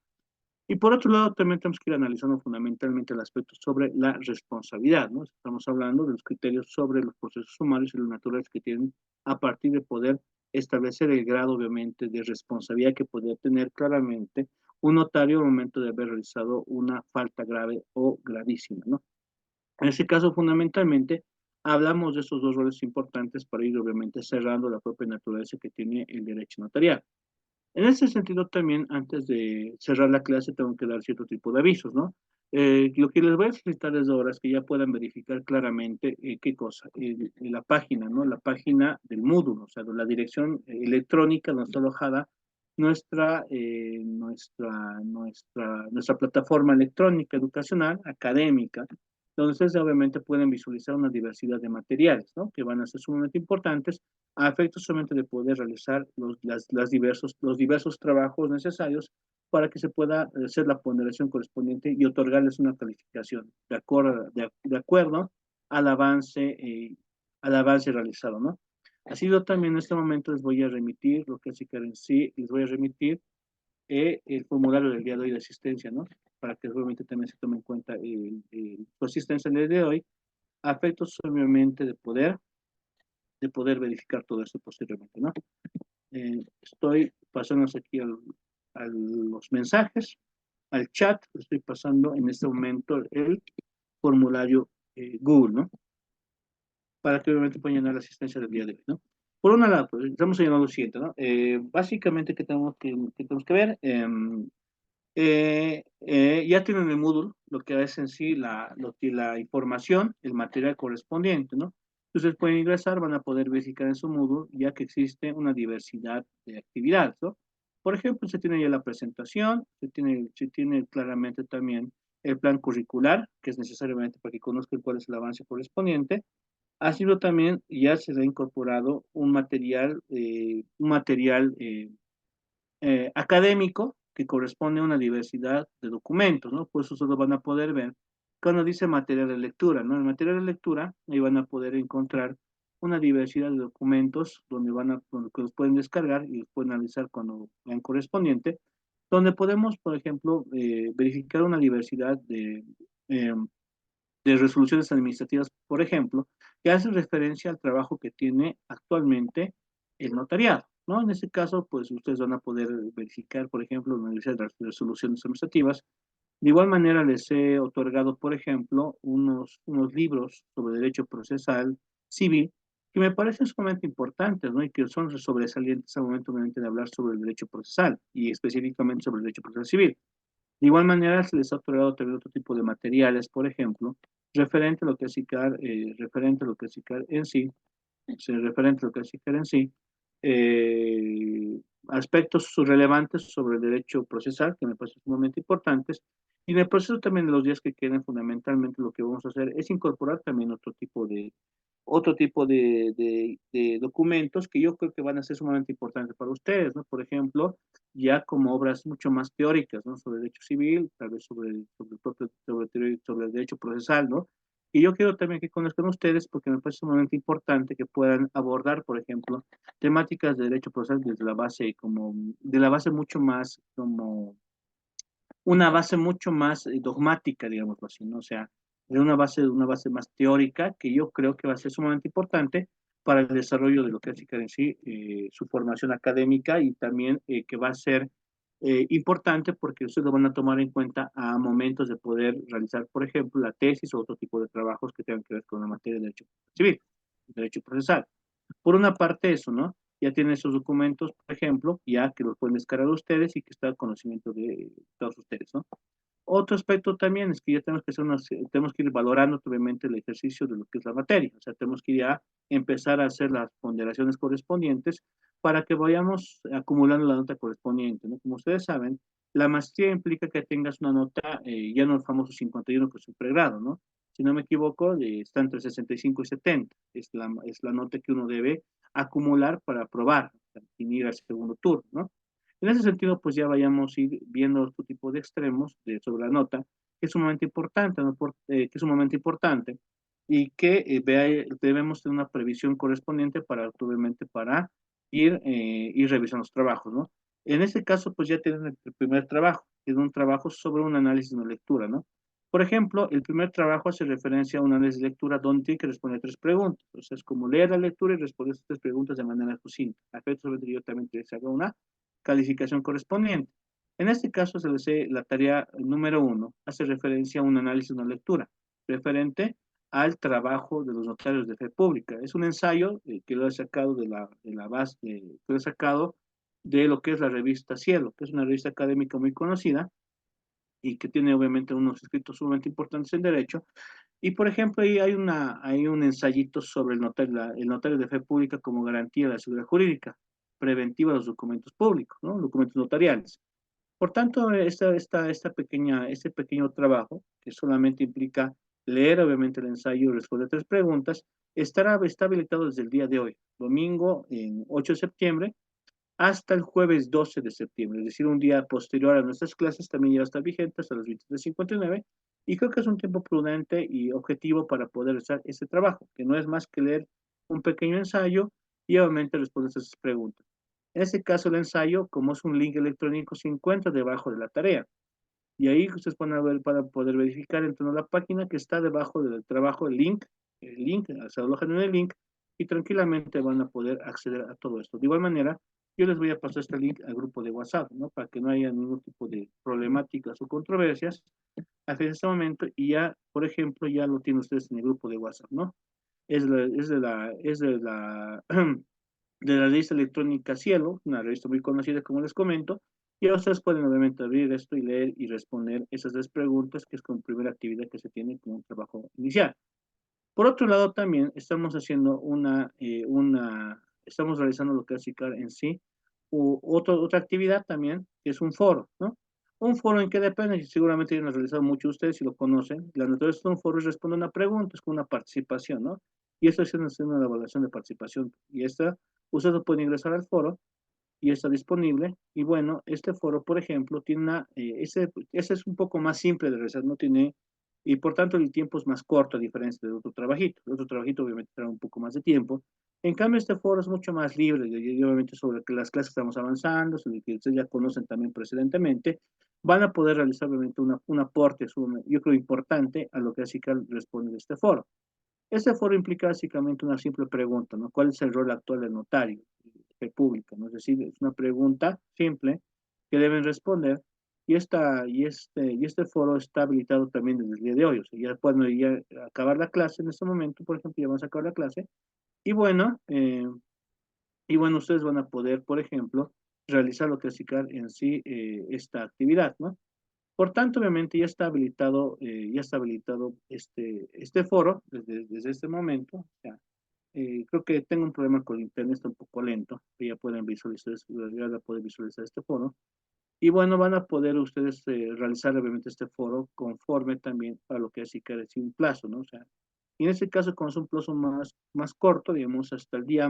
Y por otro lado, también tenemos que ir analizando fundamentalmente el aspecto sobre la responsabilidad, ¿no? Estamos hablando de los criterios sobre los procesos humanos y los naturales que tienen a partir de poder establecer el grado, obviamente, de responsabilidad que podría tener claramente un notario al momento de haber realizado una falta grave o gravísima, ¿no? En ese caso, fundamentalmente, hablamos de esos dos roles importantes para ir, obviamente, cerrando la propia naturaleza que tiene el derecho notarial. En ese sentido, también, antes de cerrar la clase, tengo que dar cierto tipo de avisos, ¿no? Lo que les voy a solicitar desde ahora es que ya puedan verificar claramente qué cosa, la página, ¿no? La página del módulo, o sea, de la dirección electrónica donde está alojada nuestra plataforma electrónica educacional, académica, donde ustedes obviamente pueden visualizar una diversidad de materiales, ¿no? Que van a ser sumamente importantes a efectos solamente de poder realizar los diversos trabajos necesarios para que se pueda hacer la ponderación correspondiente y otorgarles una calificación de acuerdo al avance realizado, ¿no? Así yo también en este momento les voy a remitir lo que es en sí, les voy a remitir el formulario del día de hoy de asistencia, ¿no? Para que obviamente también se tome en cuenta su asistencia el día de hoy, a efectos obviamente de poder verificar todo esto posteriormente, ¿no? Estoy pasando aquí a los mensajes, al chat, estoy pasando en este momento el formulario Google, ¿no? Para que obviamente puedan llenar la asistencia del día de hoy, ¿no? Por una lado, pues, estamos llenando lo siguiente, ¿no? Básicamente, ¿qué tenemos que ver? Ya tienen el Moodle, lo que es en sí la información, el material correspondiente, ¿no? Entonces pueden ingresar, van a poder verificar en su Moodle, ya que existe una diversidad de actividades, ¿no? Por ejemplo, se tiene ya la presentación, se tiene claramente también el plan curricular, que es necesariamente para que conozcan cuál es el avance correspondiente. Ha sido también, ya se le ha incorporado un material académico que corresponde a una diversidad de documentos, ¿no? Por eso solo van a poder ver cuando dice material de lectura, ¿no? En material de lectura, ahí van a poder encontrar una diversidad de documentos donde que los pueden descargar y los pueden analizar cuando vean correspondiente, donde podemos, por ejemplo, verificar una diversidad eh, de resoluciones administrativas, por ejemplo, que hacen referencia al trabajo que tiene actualmente el notariado, ¿no? En ese caso, pues ustedes van a poder verificar, por ejemplo, analizar las resoluciones administrativas. De igual manera, les he otorgado, por ejemplo, unos libros sobre derecho procesal civil que me parecen sumamente importantes, ¿no? Y que son sobresalientes al momento, obviamente, de hablar sobre el derecho procesal y específicamente sobre el derecho procesal civil. De igual manera, se les ha otorgado también otro tipo de materiales, por ejemplo, referente a lo que es ICAR en sí, referente a lo que es ICAR en sí, aspectos relevantes sobre el derecho procesal, que me parecen sumamente importantes, Y en el proceso también de los días que queden, fundamentalmente lo que vamos a hacer es incorporar también otro tipo de documentos que yo creo que van a ser sumamente importantes para ustedes, ¿no? Por ejemplo, ya como obras mucho más teóricas, ¿no? Sobre derecho civil, tal vez sobre el derecho procesal, ¿no? Y yo quiero también que conozcan ustedes, porque me parece sumamente importante que puedan abordar, por ejemplo, temáticas de derecho procesal desde la base, de la base mucho más, como una base mucho más dogmática, digámoslo así, ¿no? O sea, de una base más teórica que yo creo que va a ser sumamente importante para el desarrollo de lo que es en sí su formación académica y también que va a ser importante porque ustedes lo van a tomar en cuenta a momentos de poder realizar, por ejemplo, la tesis o otro tipo de trabajos que tengan que ver con la materia de derecho civil, derecho procesal. Por una parte eso, ¿no? Ya tienen esos documentos, por ejemplo, ya que los pueden descargar ustedes y que está al conocimiento de todos ustedes, ¿no? Otro aspecto también es que ya tenemos que ir valorando obviamente el ejercicio de lo que es la materia, o sea, tenemos que ya empezar a hacer las ponderaciones correspondientes para que vayamos acumulando la nota correspondiente, ¿no? Como ustedes saben, la maestría implica que tengas una nota, ya no el famoso 51 que es un pregrado, ¿no? Si no me equivoco, está entre 65 y 70, es la nota que uno debe acumular para aprobar, para ir al segundo turno, ¿no? En ese sentido, pues ya vayamos a ir viendo este tipo de extremos sobre la nota, que es sumamente importante, ¿no? Que es sumamente importante y que debemos tener una previsión correspondiente para, obviamente, para ir revisando los trabajos, ¿no? En este caso, pues ya tienen el primer trabajo, que es un trabajo sobre un análisis de una lectura, ¿no? Por ejemplo, el primer trabajo hace referencia a un análisis de lectura donde tiene que responder tres preguntas. O sea, es como leer la lectura y responder estas tres preguntas de manera sucinta. A efectos yo también te haga una calificación correspondiente. En este caso, la tarea número 1 hace referencia a un análisis de una lectura referente al trabajo de los notarios de fe pública. Es un ensayo que lo he sacado de la base, que lo he sacado de lo que es la revista Cielo, que es una revista académica muy conocida y que tiene obviamente unos escritos sumamente importantes en derecho. Y por ejemplo, ahí hay un ensayito sobre el notario de fe pública como garantía de la seguridad jurídica preventiva de los documentos públicos, ¿no? Documentos notariales. Por tanto, este pequeño trabajo, que solamente implica leer obviamente el ensayo y responder tres preguntas, está habilitado desde el día de hoy, domingo en 8 de septiembre, hasta el jueves 12 de septiembre, es decir, un día posterior a nuestras clases, también ya va a estar vigente hasta las 23:59, y creo que es un tiempo prudente y objetivo para poder hacer este trabajo, que no es más que leer un pequeño ensayo y obviamente responder esas preguntas. En este caso, el ensayo, como es un link electrónico, se encuentra debajo de la tarea. Y ahí ustedes van a ver para poder verificar en torno a la página que está debajo del trabajo, el link, se alojan en el link y tranquilamente van a poder acceder a todo esto. De igual manera, yo les voy a pasar este link al grupo de WhatsApp, ¿no? Para que no haya ningún tipo de problemáticas o controversias hasta este momento y ya, por ejemplo, ya lo tienen ustedes en el grupo de WhatsApp, ¿no? Es de la revista electrónica Cielo, una revista muy conocida, como les comento, y ustedes pueden obviamente abrir esto y leer y responder esas tres preguntas, que es como primera actividad que se tiene como un trabajo inicial. Por otro lado, también estamos realizando lo que es ICAR en sí, otra actividad también, que es un foro, ¿no? Un foro en que depende, y seguramente ya lo han realizado muchos de ustedes si lo conocen, la naturaleza de un foro es responder una pregunta, es como una participación, ¿no? Y esto es una evaluación de participación, y ustedes pueden ingresar al foro, y está disponible. Y bueno, este foro, por ejemplo, ese es un poco más simple de realizar, no tiene, y por tanto el tiempo es más corto a diferencia de otro trabajito. El otro trabajito obviamente trae un poco más de tiempo. En cambio, este foro es mucho más libre, y obviamente sobre que las clases estamos avanzando, sobre que ustedes ya conocen también precedentemente, van a poder realizar obviamente un aporte, yo creo, importante a lo que así que responde de este foro. Este foro implica básicamente una simple pregunta, ¿no? ¿Cuál es el rol actual del notario público? ¿No? Es decir, es una pregunta simple que deben responder y este foro está habilitado también desde el día de hoy. O sea, ya cuando ya acabar la clase en este momento, por ejemplo, ya vamos a acabar la clase y bueno, ustedes van a poder, por ejemplo, realizar lo que es en sí esta actividad, ¿no? Por tanto, obviamente ya está habilitado este foro desde este momento. O sea, creo que tengo un problema con el internet, está un poco lento, pero ya pueden visualizar, ya pueden visualizar este foro. Y bueno, van a poder ustedes realizar obviamente este foro conforme también a lo que así que decir un plazo, ¿no? O sea, y en este caso, como es un plazo más corto, digamos, hasta el día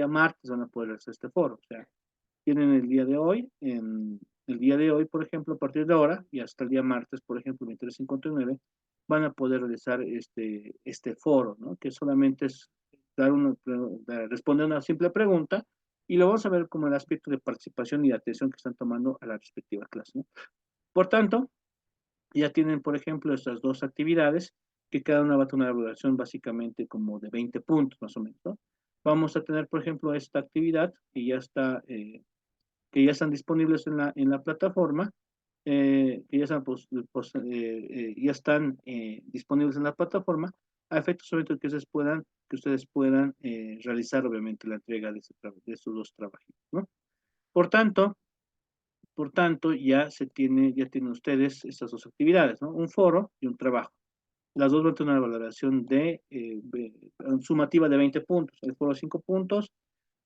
martes van a poder hacer este foro. O sea, tienen el día de hoy, el día de hoy, por ejemplo, a partir de ahora, y hasta el día martes, por ejemplo, 23:59, van a poder realizar este foro, ¿no? Que solamente es responder una simple pregunta, y lo vamos a ver como el aspecto de participación y de atención que están tomando a la respectiva clase, ¿no? Por tanto, ya tienen, por ejemplo, estas dos actividades, que cada una va a tener una evaluación básicamente como de 20 puntos, más o menos, ¿no? Vamos a tener, por ejemplo, esta actividad que ya están disponibles en la plataforma, que ya están, ya están disponibles en la plataforma, a efectos solamente que ustedes puedan realizar, obviamente, la entrega de estos dos trabajos, ¿no? Por tanto, ya tienen ustedes estas dos actividades, ¿no? Un foro y un trabajo. Las dos van a tener una valoración sumativa de 20 puntos. El foro 5 puntos,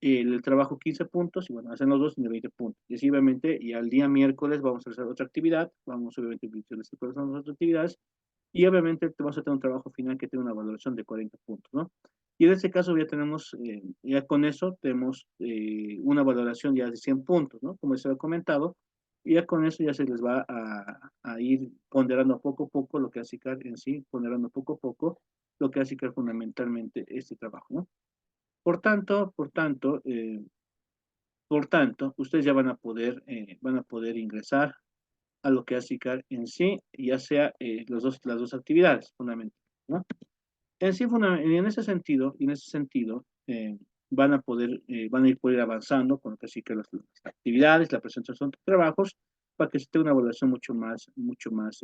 el trabajo 15 puntos, y bueno, hacen los dos de 20 puntos. Y así, obviamente, y al día miércoles vamos a hacer otra actividad, vamos obviamente a utilizar cuáles son las otras actividades, y obviamente vamos a tener un trabajo final que tiene una valoración de 40 puntos, ¿no? Y en este caso ya tenemos, ya con eso tenemos una valoración ya de 100 puntos, ¿no? Como se ha comentado, y ya con eso ya se les va a ir ponderando poco a poco lo que hace CAR en sí, ponderando poco a poco lo que hace CAR fundamentalmente este trabajo, ¿no? Por tanto, ustedes ya van a poder ingresar a lo que hace ICAR en sí, ya sea las dos actividades, fundamentalmente, ¿no? En sí, en ese sentido, van a ir poder avanzando con lo que hace ICAR las actividades, la presentación de trabajos, para que se tenga una evaluación mucho más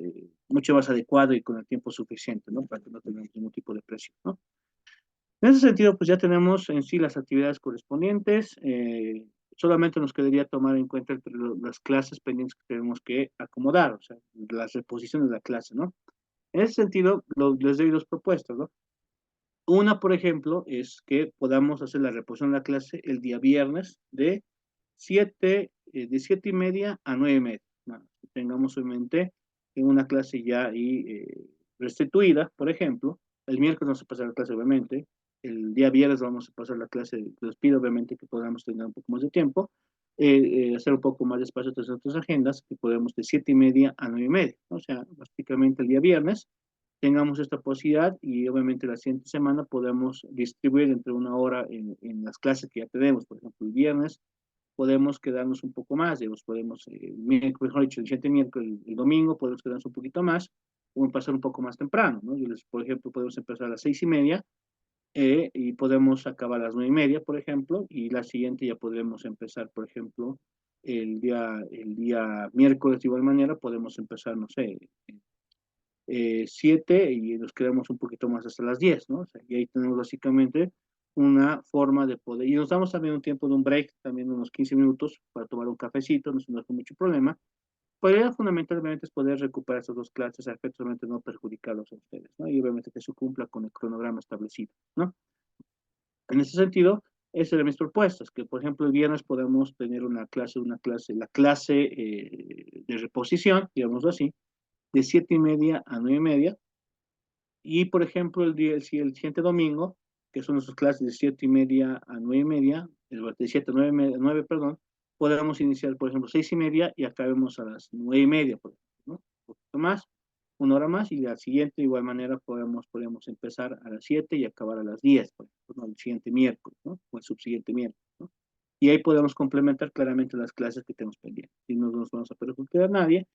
adecuada y con el tiempo suficiente, ¿no? Para que no tengamos ningún tipo de presión, ¿no? En ese sentido, pues ya tenemos en sí las actividades correspondientes. Solamente nos quedaría tomar en cuenta las clases pendientes que tenemos que acomodar, o sea, las reposiciones de la clase, ¿no? En ese sentido, les doy dos propuestas, ¿no? Una, por ejemplo, es que podamos hacer la reposición de la clase el día viernes de 7:30 a 9:30, ¿no? Tengamos en mente en una clase ya ahí restituida, por ejemplo. El miércoles vamos a pasar la clase, obviamente. El día viernes vamos a pasar la clase. Les pido, obviamente, que podamos tener un poco más de tiempo, hacer un poco más de espacio entre nuestras agendas, que podamos de 7:30 a 9:30, ¿no? O sea, prácticamente el día viernes tengamos esta posibilidad, y obviamente la siguiente semana podemos distribuir entre una hora en las clases que ya tenemos. Por ejemplo, el viernes podemos quedarnos un poco más, digamos, mejor dicho, el siguiente miércoles, el domingo, podemos quedarnos un poquito más, o pasar un poco más temprano, ¿no? Por ejemplo, podemos empezar a las 6:30, y podemos acabar a las 9:30, por ejemplo, y la siguiente ya podremos empezar, por ejemplo, el día miércoles de igual manera, podemos empezar, no sé, 7, y nos quedamos un poquito más hasta las 10, ¿no? O sea, y ahí tenemos básicamente una forma de poder, y nos damos también un tiempo de un break, también unos 15 minutos para tomar un cafecito, no es mucho problema. Pero la idea fundamentalmente es poder recuperar estas dos clases a efectos realmente no perjudicarlos a ustedes, ¿no? Y obviamente que se cumpla con el cronograma establecido, ¿no? En ese sentido, esas eran mis propuestas, que por ejemplo el viernes podemos tener la clase de reposición, digamos así, de 7:30 a 9:30. Y, por ejemplo, el siguiente domingo, que son nuestras clases de 7:30 a 9:30, de 7 a 9, perdón, podemos iniciar, por ejemplo, 6:30 y acabemos a las 9:30, por ejemplo, ¿no? Un poquito más, una hora más, y la siguiente, de igual manera, podemos empezar a las 7 y acabar a las 10, por ejemplo, ¿no? El siguiente miércoles, ¿no? O el subsiguiente miércoles, ¿no? Y ahí podemos complementar claramente las clases que tenemos pendientes. Y no nos vamos a perjudicar a nadie,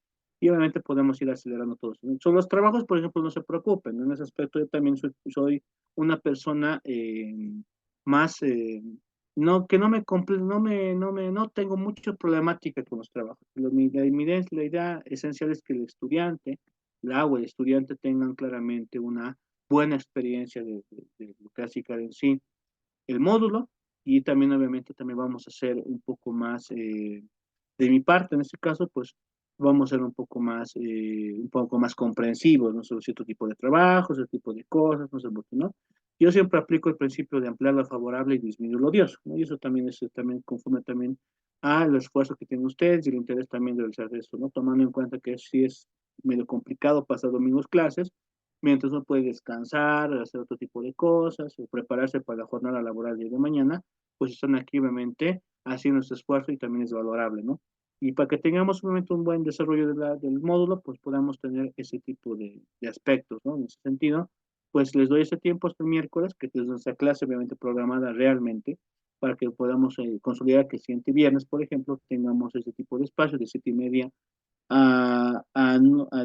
y obviamente podemos ir acelerando todos. Sobre los trabajos, por ejemplo, no se preocupen, ¿no? En ese aspecto yo también soy una persona más, no, que no me no tengo mucha problemática con los trabajos. La idea esencial es que el estudiante, el estudiante tengan claramente una buena experiencia de lo que hace en sí el módulo, y también obviamente también vamos a hacer un poco más, de mi parte en este caso, pues vamos a ser un poco más comprensivos, ¿no? Sobre cierto tipo de trabajos, ese tipo de cosas, no sé, ¿no? Yo siempre aplico el principio de ampliar lo favorable y disminuir lo odioso, ¿no? Y eso también es también conforme también al esfuerzo que tienen ustedes y el interés también de realizar esto, ¿no? Tomando en cuenta que sí es medio complicado pasar domingos clases, mientras uno puede descansar, hacer otro tipo de cosas, o prepararse para la jornada laboral del día de mañana, pues están aquí obviamente haciendo este esfuerzo y también es valorable, ¿no? Y para que tengamos obviamente un buen desarrollo del módulo, pues podamos tener ese tipo de aspectos, ¿no? En ese sentido, pues les doy ese tiempo hasta el miércoles, que es nuestra clase obviamente programada realmente, para que podamos consolidar que el siguiente viernes, por ejemplo, tengamos ese tipo de espacio de 7:30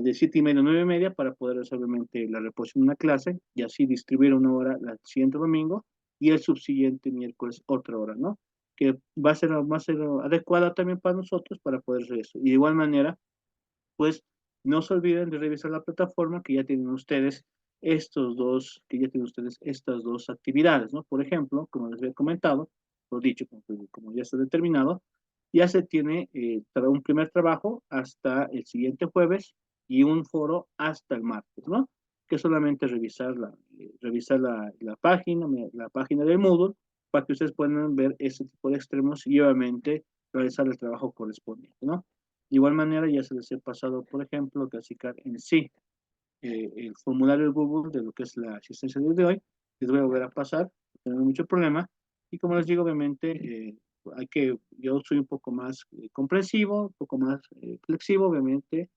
de 7:30 a 9:30 para poder hacer obviamente la reposición de una clase y así distribuir una hora el siguiente domingo y el subsiguiente miércoles otra hora, ¿no? Que va a ser adecuada también para nosotros para poder hacer eso. Y de igual manera, pues no se olviden de revisar la plataforma que ya tienen ustedes estas dos actividades, ¿no? Por ejemplo, como les había comentado, lo dicho, como ya está determinado, ya se tiene un primer trabajo hasta el siguiente jueves y un foro hasta el martes, ¿no? Que solamente revisar la página del Moodle para que ustedes puedan ver ese tipo de extremos y obviamente realizar el trabajo correspondiente, ¿no? De igual manera, ya se les he pasado, por ejemplo, clasificar en sí el formulario de Google de lo que es la asistencia de hoy. Les voy a volver a pasar, no tengo mucho problema. Y como les digo, obviamente, yo soy un poco más comprensivo, un poco más flexible, obviamente,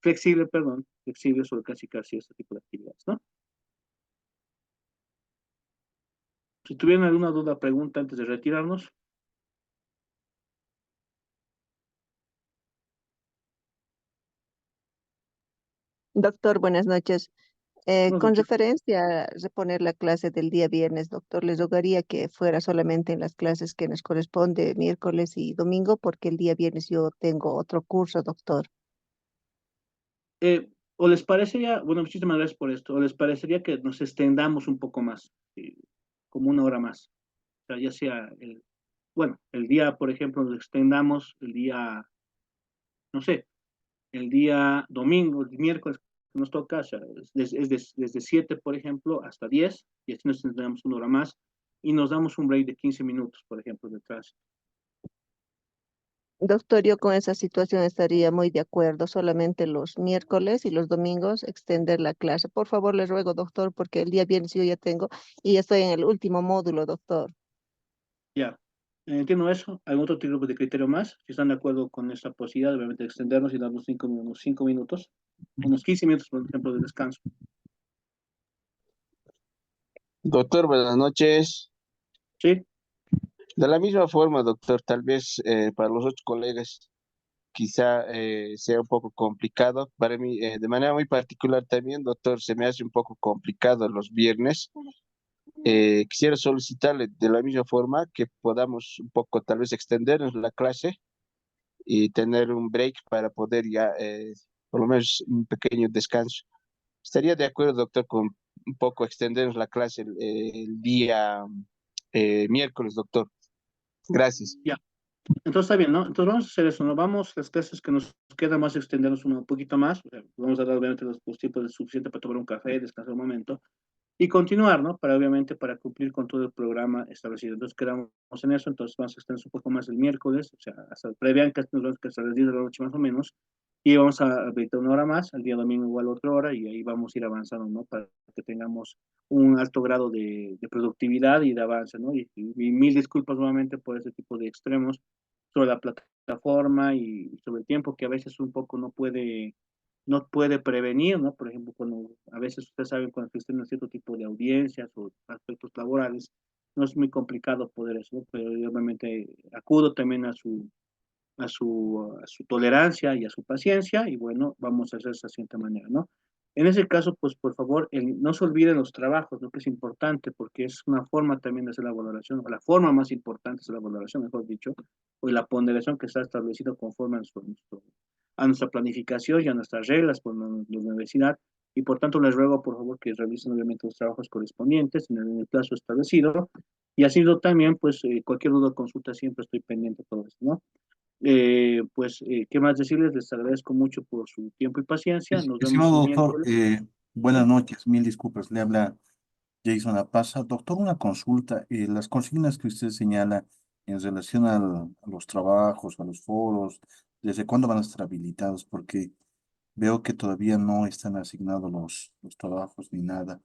flexible sobre casi este tipo de actividades, ¿no? Si tuvieran alguna duda, pregunta antes de retirarnos. Doctor, buenas noches. Buenas Con noches. referencia a reponer la clase del día viernes, doctor, les rogaría que fuera solamente en las clases que nos corresponde miércoles y domingo, porque el día viernes yo tengo otro curso, doctor. ¿O les parecería, bueno, muchísimas gracias por esto, o les parecería que nos extendamos un poco más, como una hora más? O sea, ya sea el día, por ejemplo, nos extendamos el día, no sé, el día domingo, el miércoles que nos toca, o sea, desde 7, por ejemplo, hasta 10, y así nos extendemos una hora más, y nos damos un break de 15 minutos, por ejemplo, detrás. Doctor, yo con esa situación estaría muy de acuerdo, solamente los miércoles y los domingos extender la clase. Por favor, les ruego, doctor, porque el día viernes yo ya tengo y estoy en el último módulo, doctor. Ya, entiendo eso. ¿Algún otro tipo de criterio más? Si están de acuerdo con esta posibilidad, obviamente, de extendernos y darnos 5 minutos, unos 15 minutos, por ejemplo, de descanso. Doctor, buenas noches. ¿Sí? De la misma forma, doctor, tal vez para los otros colegas quizá sea un poco complicado. Para mí, de manera muy particular también, doctor, se me hace un poco complicado los viernes. Quisiera solicitarle de la misma forma que podamos un poco tal vez extendernos la clase y tener un break para poder ya, por lo menos un pequeño descanso. ¿Estaría de acuerdo, doctor, con un poco extendernos la clase el día miércoles, doctor? Gracias. Ya. Entonces está bien, ¿no? Entonces vamos a hacer eso, ¿no? Vamos, las clases que nos quedan más, extendernos un poquito más. O sea, vamos a dar obviamente los tiempos de suficiente para tomar un café, descansar un momento y continuar, ¿no? Obviamente, para cumplir con todo el programa establecido. Entonces quedamos en eso, entonces vamos a extender un poco más el miércoles, o sea, prevean que nos vamos que hasta las 10 de la noche más o menos, y vamos a habilitar una hora más, al día domingo igual otra hora, y ahí vamos a ir avanzando, ¿no? Para que tengamos un alto grado de productividad y de avance, ¿no? Y mil disculpas nuevamente por ese tipo de extremos sobre la plataforma y sobre el tiempo que a veces un poco no puede prevenir, ¿no? Por ejemplo, cuando a veces ustedes saben cuando existen cierto tipo de audiencias o aspectos laborales, no es muy complicado poder eso, ¿no? Pero yo obviamente acudo también a su tolerancia y a su paciencia y bueno, vamos a hacer de esa siguiente manera, ¿no? En ese caso, pues por favor, no se olviden los trabajos, ¿no? Que es importante porque es una forma también de hacer la valoración, o la forma más importante es la valoración, mejor dicho, o la ponderación que está establecido conforme a nuestra planificación y a nuestras reglas por la universidad. Y por tanto les ruego, por favor, que revisen obviamente los trabajos correspondientes en el plazo establecido. Y así también, pues cualquier duda o consulta siempre estoy pendiente de todo esto, ¿no? ¿Qué más decirles? Les agradezco mucho por su tiempo y paciencia. Nos vemos el Estimado doctor, miércoles. buenas ¿Sí? noches, mil disculpas. Le habla Jason Apaza. Doctor, una consulta. Las consignas que usted señala en relación a los trabajos, a los foros, ¿desde cuándo van a estar habilitados? Porque veo que todavía no están asignados los trabajos ni nada.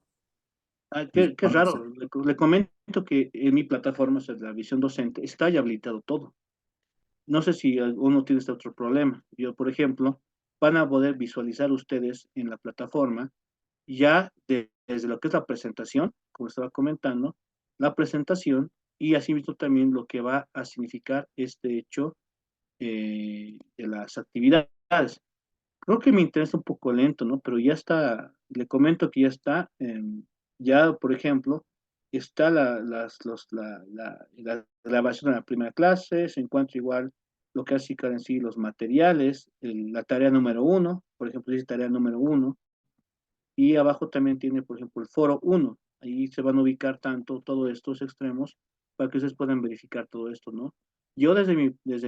Ah, ¿Desde qué cuándo raro, le comento que en mi plataforma, o sea, la visión docente, está ya habilitado todo. No sé si alguno tiene este otro problema. Yo, por ejemplo, van a poder visualizar ustedes en la plataforma ya desde lo que es la presentación, como estaba comentando, la presentación y asimismo también lo que va a significar este hecho de las actividades. Creo que me interesa un poco lento, ¿no? Pero ya está, le comento que ya está, ya, por ejemplo, está la grabación de la primera clase, se encuentra igual lo que hace en sí los materiales, la tarea número uno, por ejemplo, dice tarea número uno, y abajo también tiene, por ejemplo, el foro uno. Ahí se van a ubicar tanto todos estos extremos para que ustedes puedan verificar todo esto, ¿no? Yo desde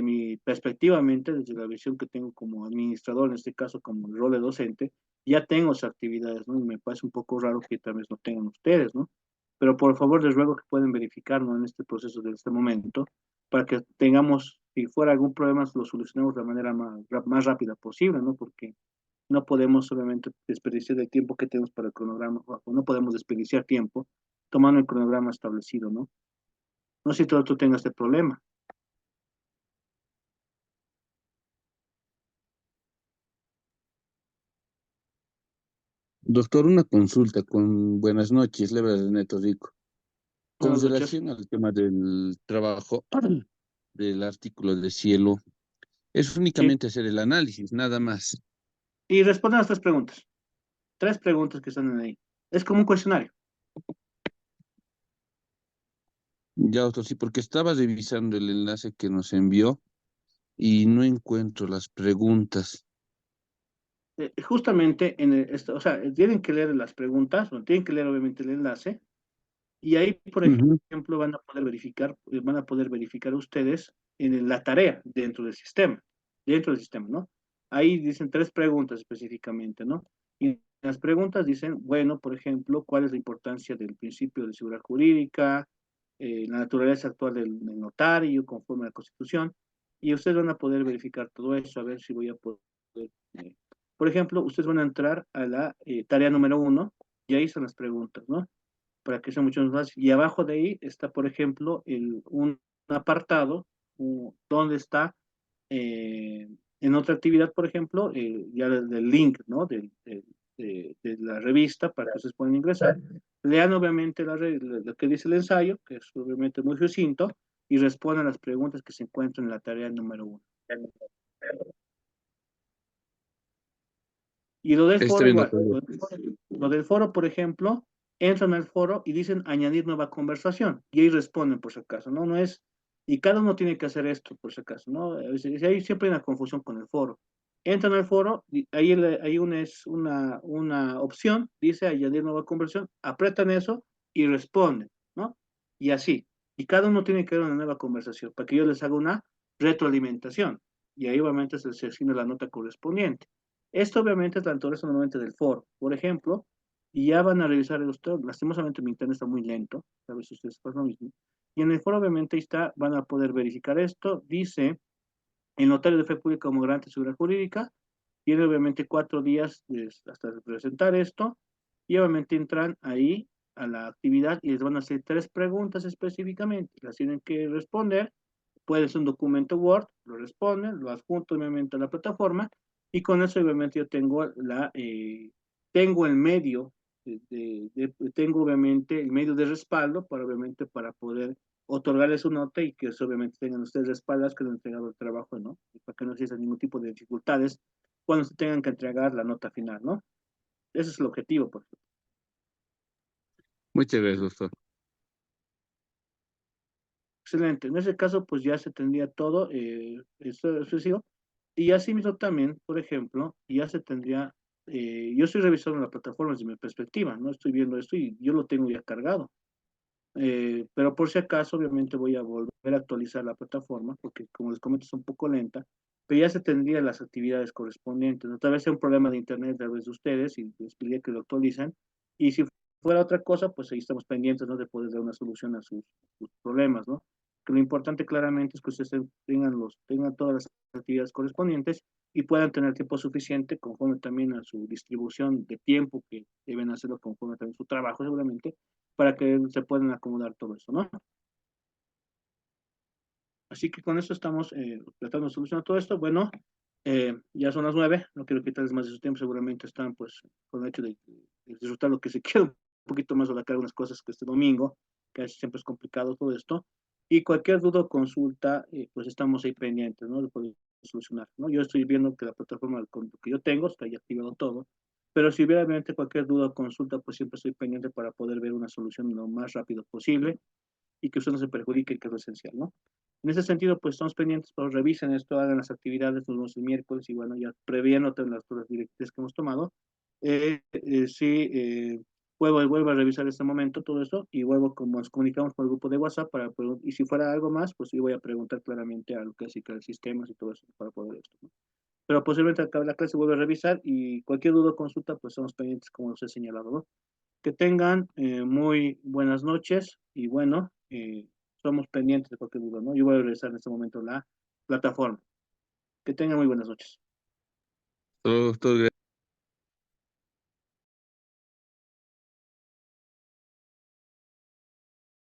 mi perspectivamente, desde la visión que tengo como administrador, en este caso como el rol de docente, ya tengo esas actividades, ¿no? Y me parece un poco raro que tal vez no tengan ustedes, ¿no? Pero por favor les ruego que pueden verificar, ¿no? En este proceso de este momento, para que tengamos, si fuera algún problema, lo solucionemos de la manera más rápida posible, ¿no? Porque no podemos obviamente desperdiciar el tiempo que tenemos para el cronograma, o no podemos desperdiciar tiempo tomando el cronograma establecido, ¿no? No sé si tú tengas este problema. Doctor, una consulta con buenas noches, le habla Neto Rico. Con Buenas noches. relación al tema del trabajo del artículo de cielo, es Sí. únicamente hacer el análisis, nada más. Y responden las tres preguntas. Tres preguntas que están ahí. Es como un cuestionario. Ya, doctor, sí, porque estaba revisando el enlace que nos envió y no encuentro las preguntas. Justamente o sea, tienen que leer las preguntas, o tienen que leer obviamente el enlace, y ahí, por Ujú. ejemplo, van a poder verificar ustedes en la tarea dentro del sistema, ¿no? Ahí dicen tres preguntas específicamente, ¿no? Y las preguntas dicen, bueno, por ejemplo, ¿cuál es la importancia del principio de seguridad jurídica, la naturaleza actual del notario conforme a la Constitución? Y ustedes van a poder verificar todo eso, a ver si voy a poder. eh, por ejemplo, ustedes van a entrar a la tarea número uno, y ahí están las preguntas, ¿no? Para que sea mucho más fácil. Y abajo de ahí está, por ejemplo, un apartado donde está eh, en otra actividad, por ejemplo, ya del link, ¿no? De la revista para que ustedes puedan ingresar. Lean obviamente lo que dice el ensayo, que es obviamente muy sucinto, y respondan las preguntas que se encuentran en la tarea número uno. Y lo del Está foro bien, igual. doctor. Lo del foro, por ejemplo, entran al foro y dicen añadir nueva conversación. Y ahí responden por si acaso, ¿no? No es, y cada uno tiene que hacer esto por si acaso, ¿no? A veces, hay siempre una confusión con el foro. Entran al foro, y ahí hay una opción, dice añadir nueva conversación, apretan eso y responden, ¿no? Y así. Y cada uno tiene que dar una nueva conversación para que yo les haga una retroalimentación. Y ahí obviamente se asigna la nota correspondiente. Esto obviamente es la naturaleza normalmente del foro, por ejemplo, y ya van a revisar esto. Lastimosamente mi internet está muy lento, a ver si ustedes pasan lo mismo. Y en el foro obviamente ahí está, van a poder verificar esto. Dice, el notario de fe pública como garante de seguridad jurídica, tiene obviamente 4 días hasta presentar esto, y obviamente entran ahí a la actividad y les van a hacer tres preguntas específicamente, las tienen que responder. Puede ser un documento Word, lo responden, lo adjunto obviamente a la plataforma, y con eso obviamente yo tengo el medio, tengo obviamente el medio de respaldo para obviamente para poder otorgarles su nota, y que eso obviamente tengan ustedes respaldas que lo han entregado el trabajo, ¿no? Y para que no exista ningún tipo de dificultades cuando se tengan que entregar la nota final, ¿no? Ese es el objetivo, por ejemplo. Muchas gracias, doctor. Excelente. En ese caso, pues ya se tendría todo eso sí. Y así mismo también, por ejemplo, ya se tendría, yo estoy revisando la plataforma desde mi perspectiva, ¿no? Estoy viendo esto y yo lo tengo ya cargado. Pero por si acaso, obviamente voy a volver a actualizar la plataforma, porque como les comento es un poco lenta, pero ya se tendrían las actividades correspondientes, ¿no? Tal vez sea un problema de internet a través de ustedes, y les pediría que lo actualicen, y si fuera otra cosa, pues ahí estamos pendientes, ¿no? De poder dar una solución a sus problemas, ¿no? Que lo importante claramente es que ustedes tengan todas las actividades correspondientes y puedan tener tiempo suficiente conforme también a su distribución de tiempo que deben hacerlo conforme también su trabajo seguramente, para que se puedan acomodar todo eso, ¿no? Así que con eso estamos tratando de solucionar todo esto. Bueno, ya son las 9, no quiero quitarles más de su tiempo, seguramente están pues con el hecho de disfrutar lo que se quiera un poquito más o la algunas cosas que este domingo, que a veces siempre es complicado todo esto. Y cualquier duda o consulta, pues estamos ahí pendientes, ¿no? De poder solucionar, ¿no? Yo estoy viendo que la plataforma con lo que yo tengo está ya activado todo, pero si hubiera obviamente cualquier duda o consulta, pues siempre estoy pendiente para poder ver una solución lo más rápido posible y que usted no se perjudique, que es lo esencial, ¿no? En ese sentido, pues estamos pendientes, pero revisen esto, hagan las actividades, nos vemos el miércoles y bueno, ya previéndote en todas las directrices que hemos tomado. Sí, vuelvo a revisar este momento todo esto y vuelvo, como nos comunicamos por el grupo de WhatsApp, y si fuera algo más, pues yo voy a preguntar claramente a lo que es sistemas y todo eso para poder esto, ¿no? Pero posiblemente al acabar la clase vuelvo a revisar y cualquier duda o consulta, pues estamos pendientes, como los he señalado, ¿no? Que tengan muy buenas noches y bueno, somos pendientes de cualquier duda, ¿no? Yo voy a regresar en este momento a la plataforma. Que tengan muy buenas noches. Doctor,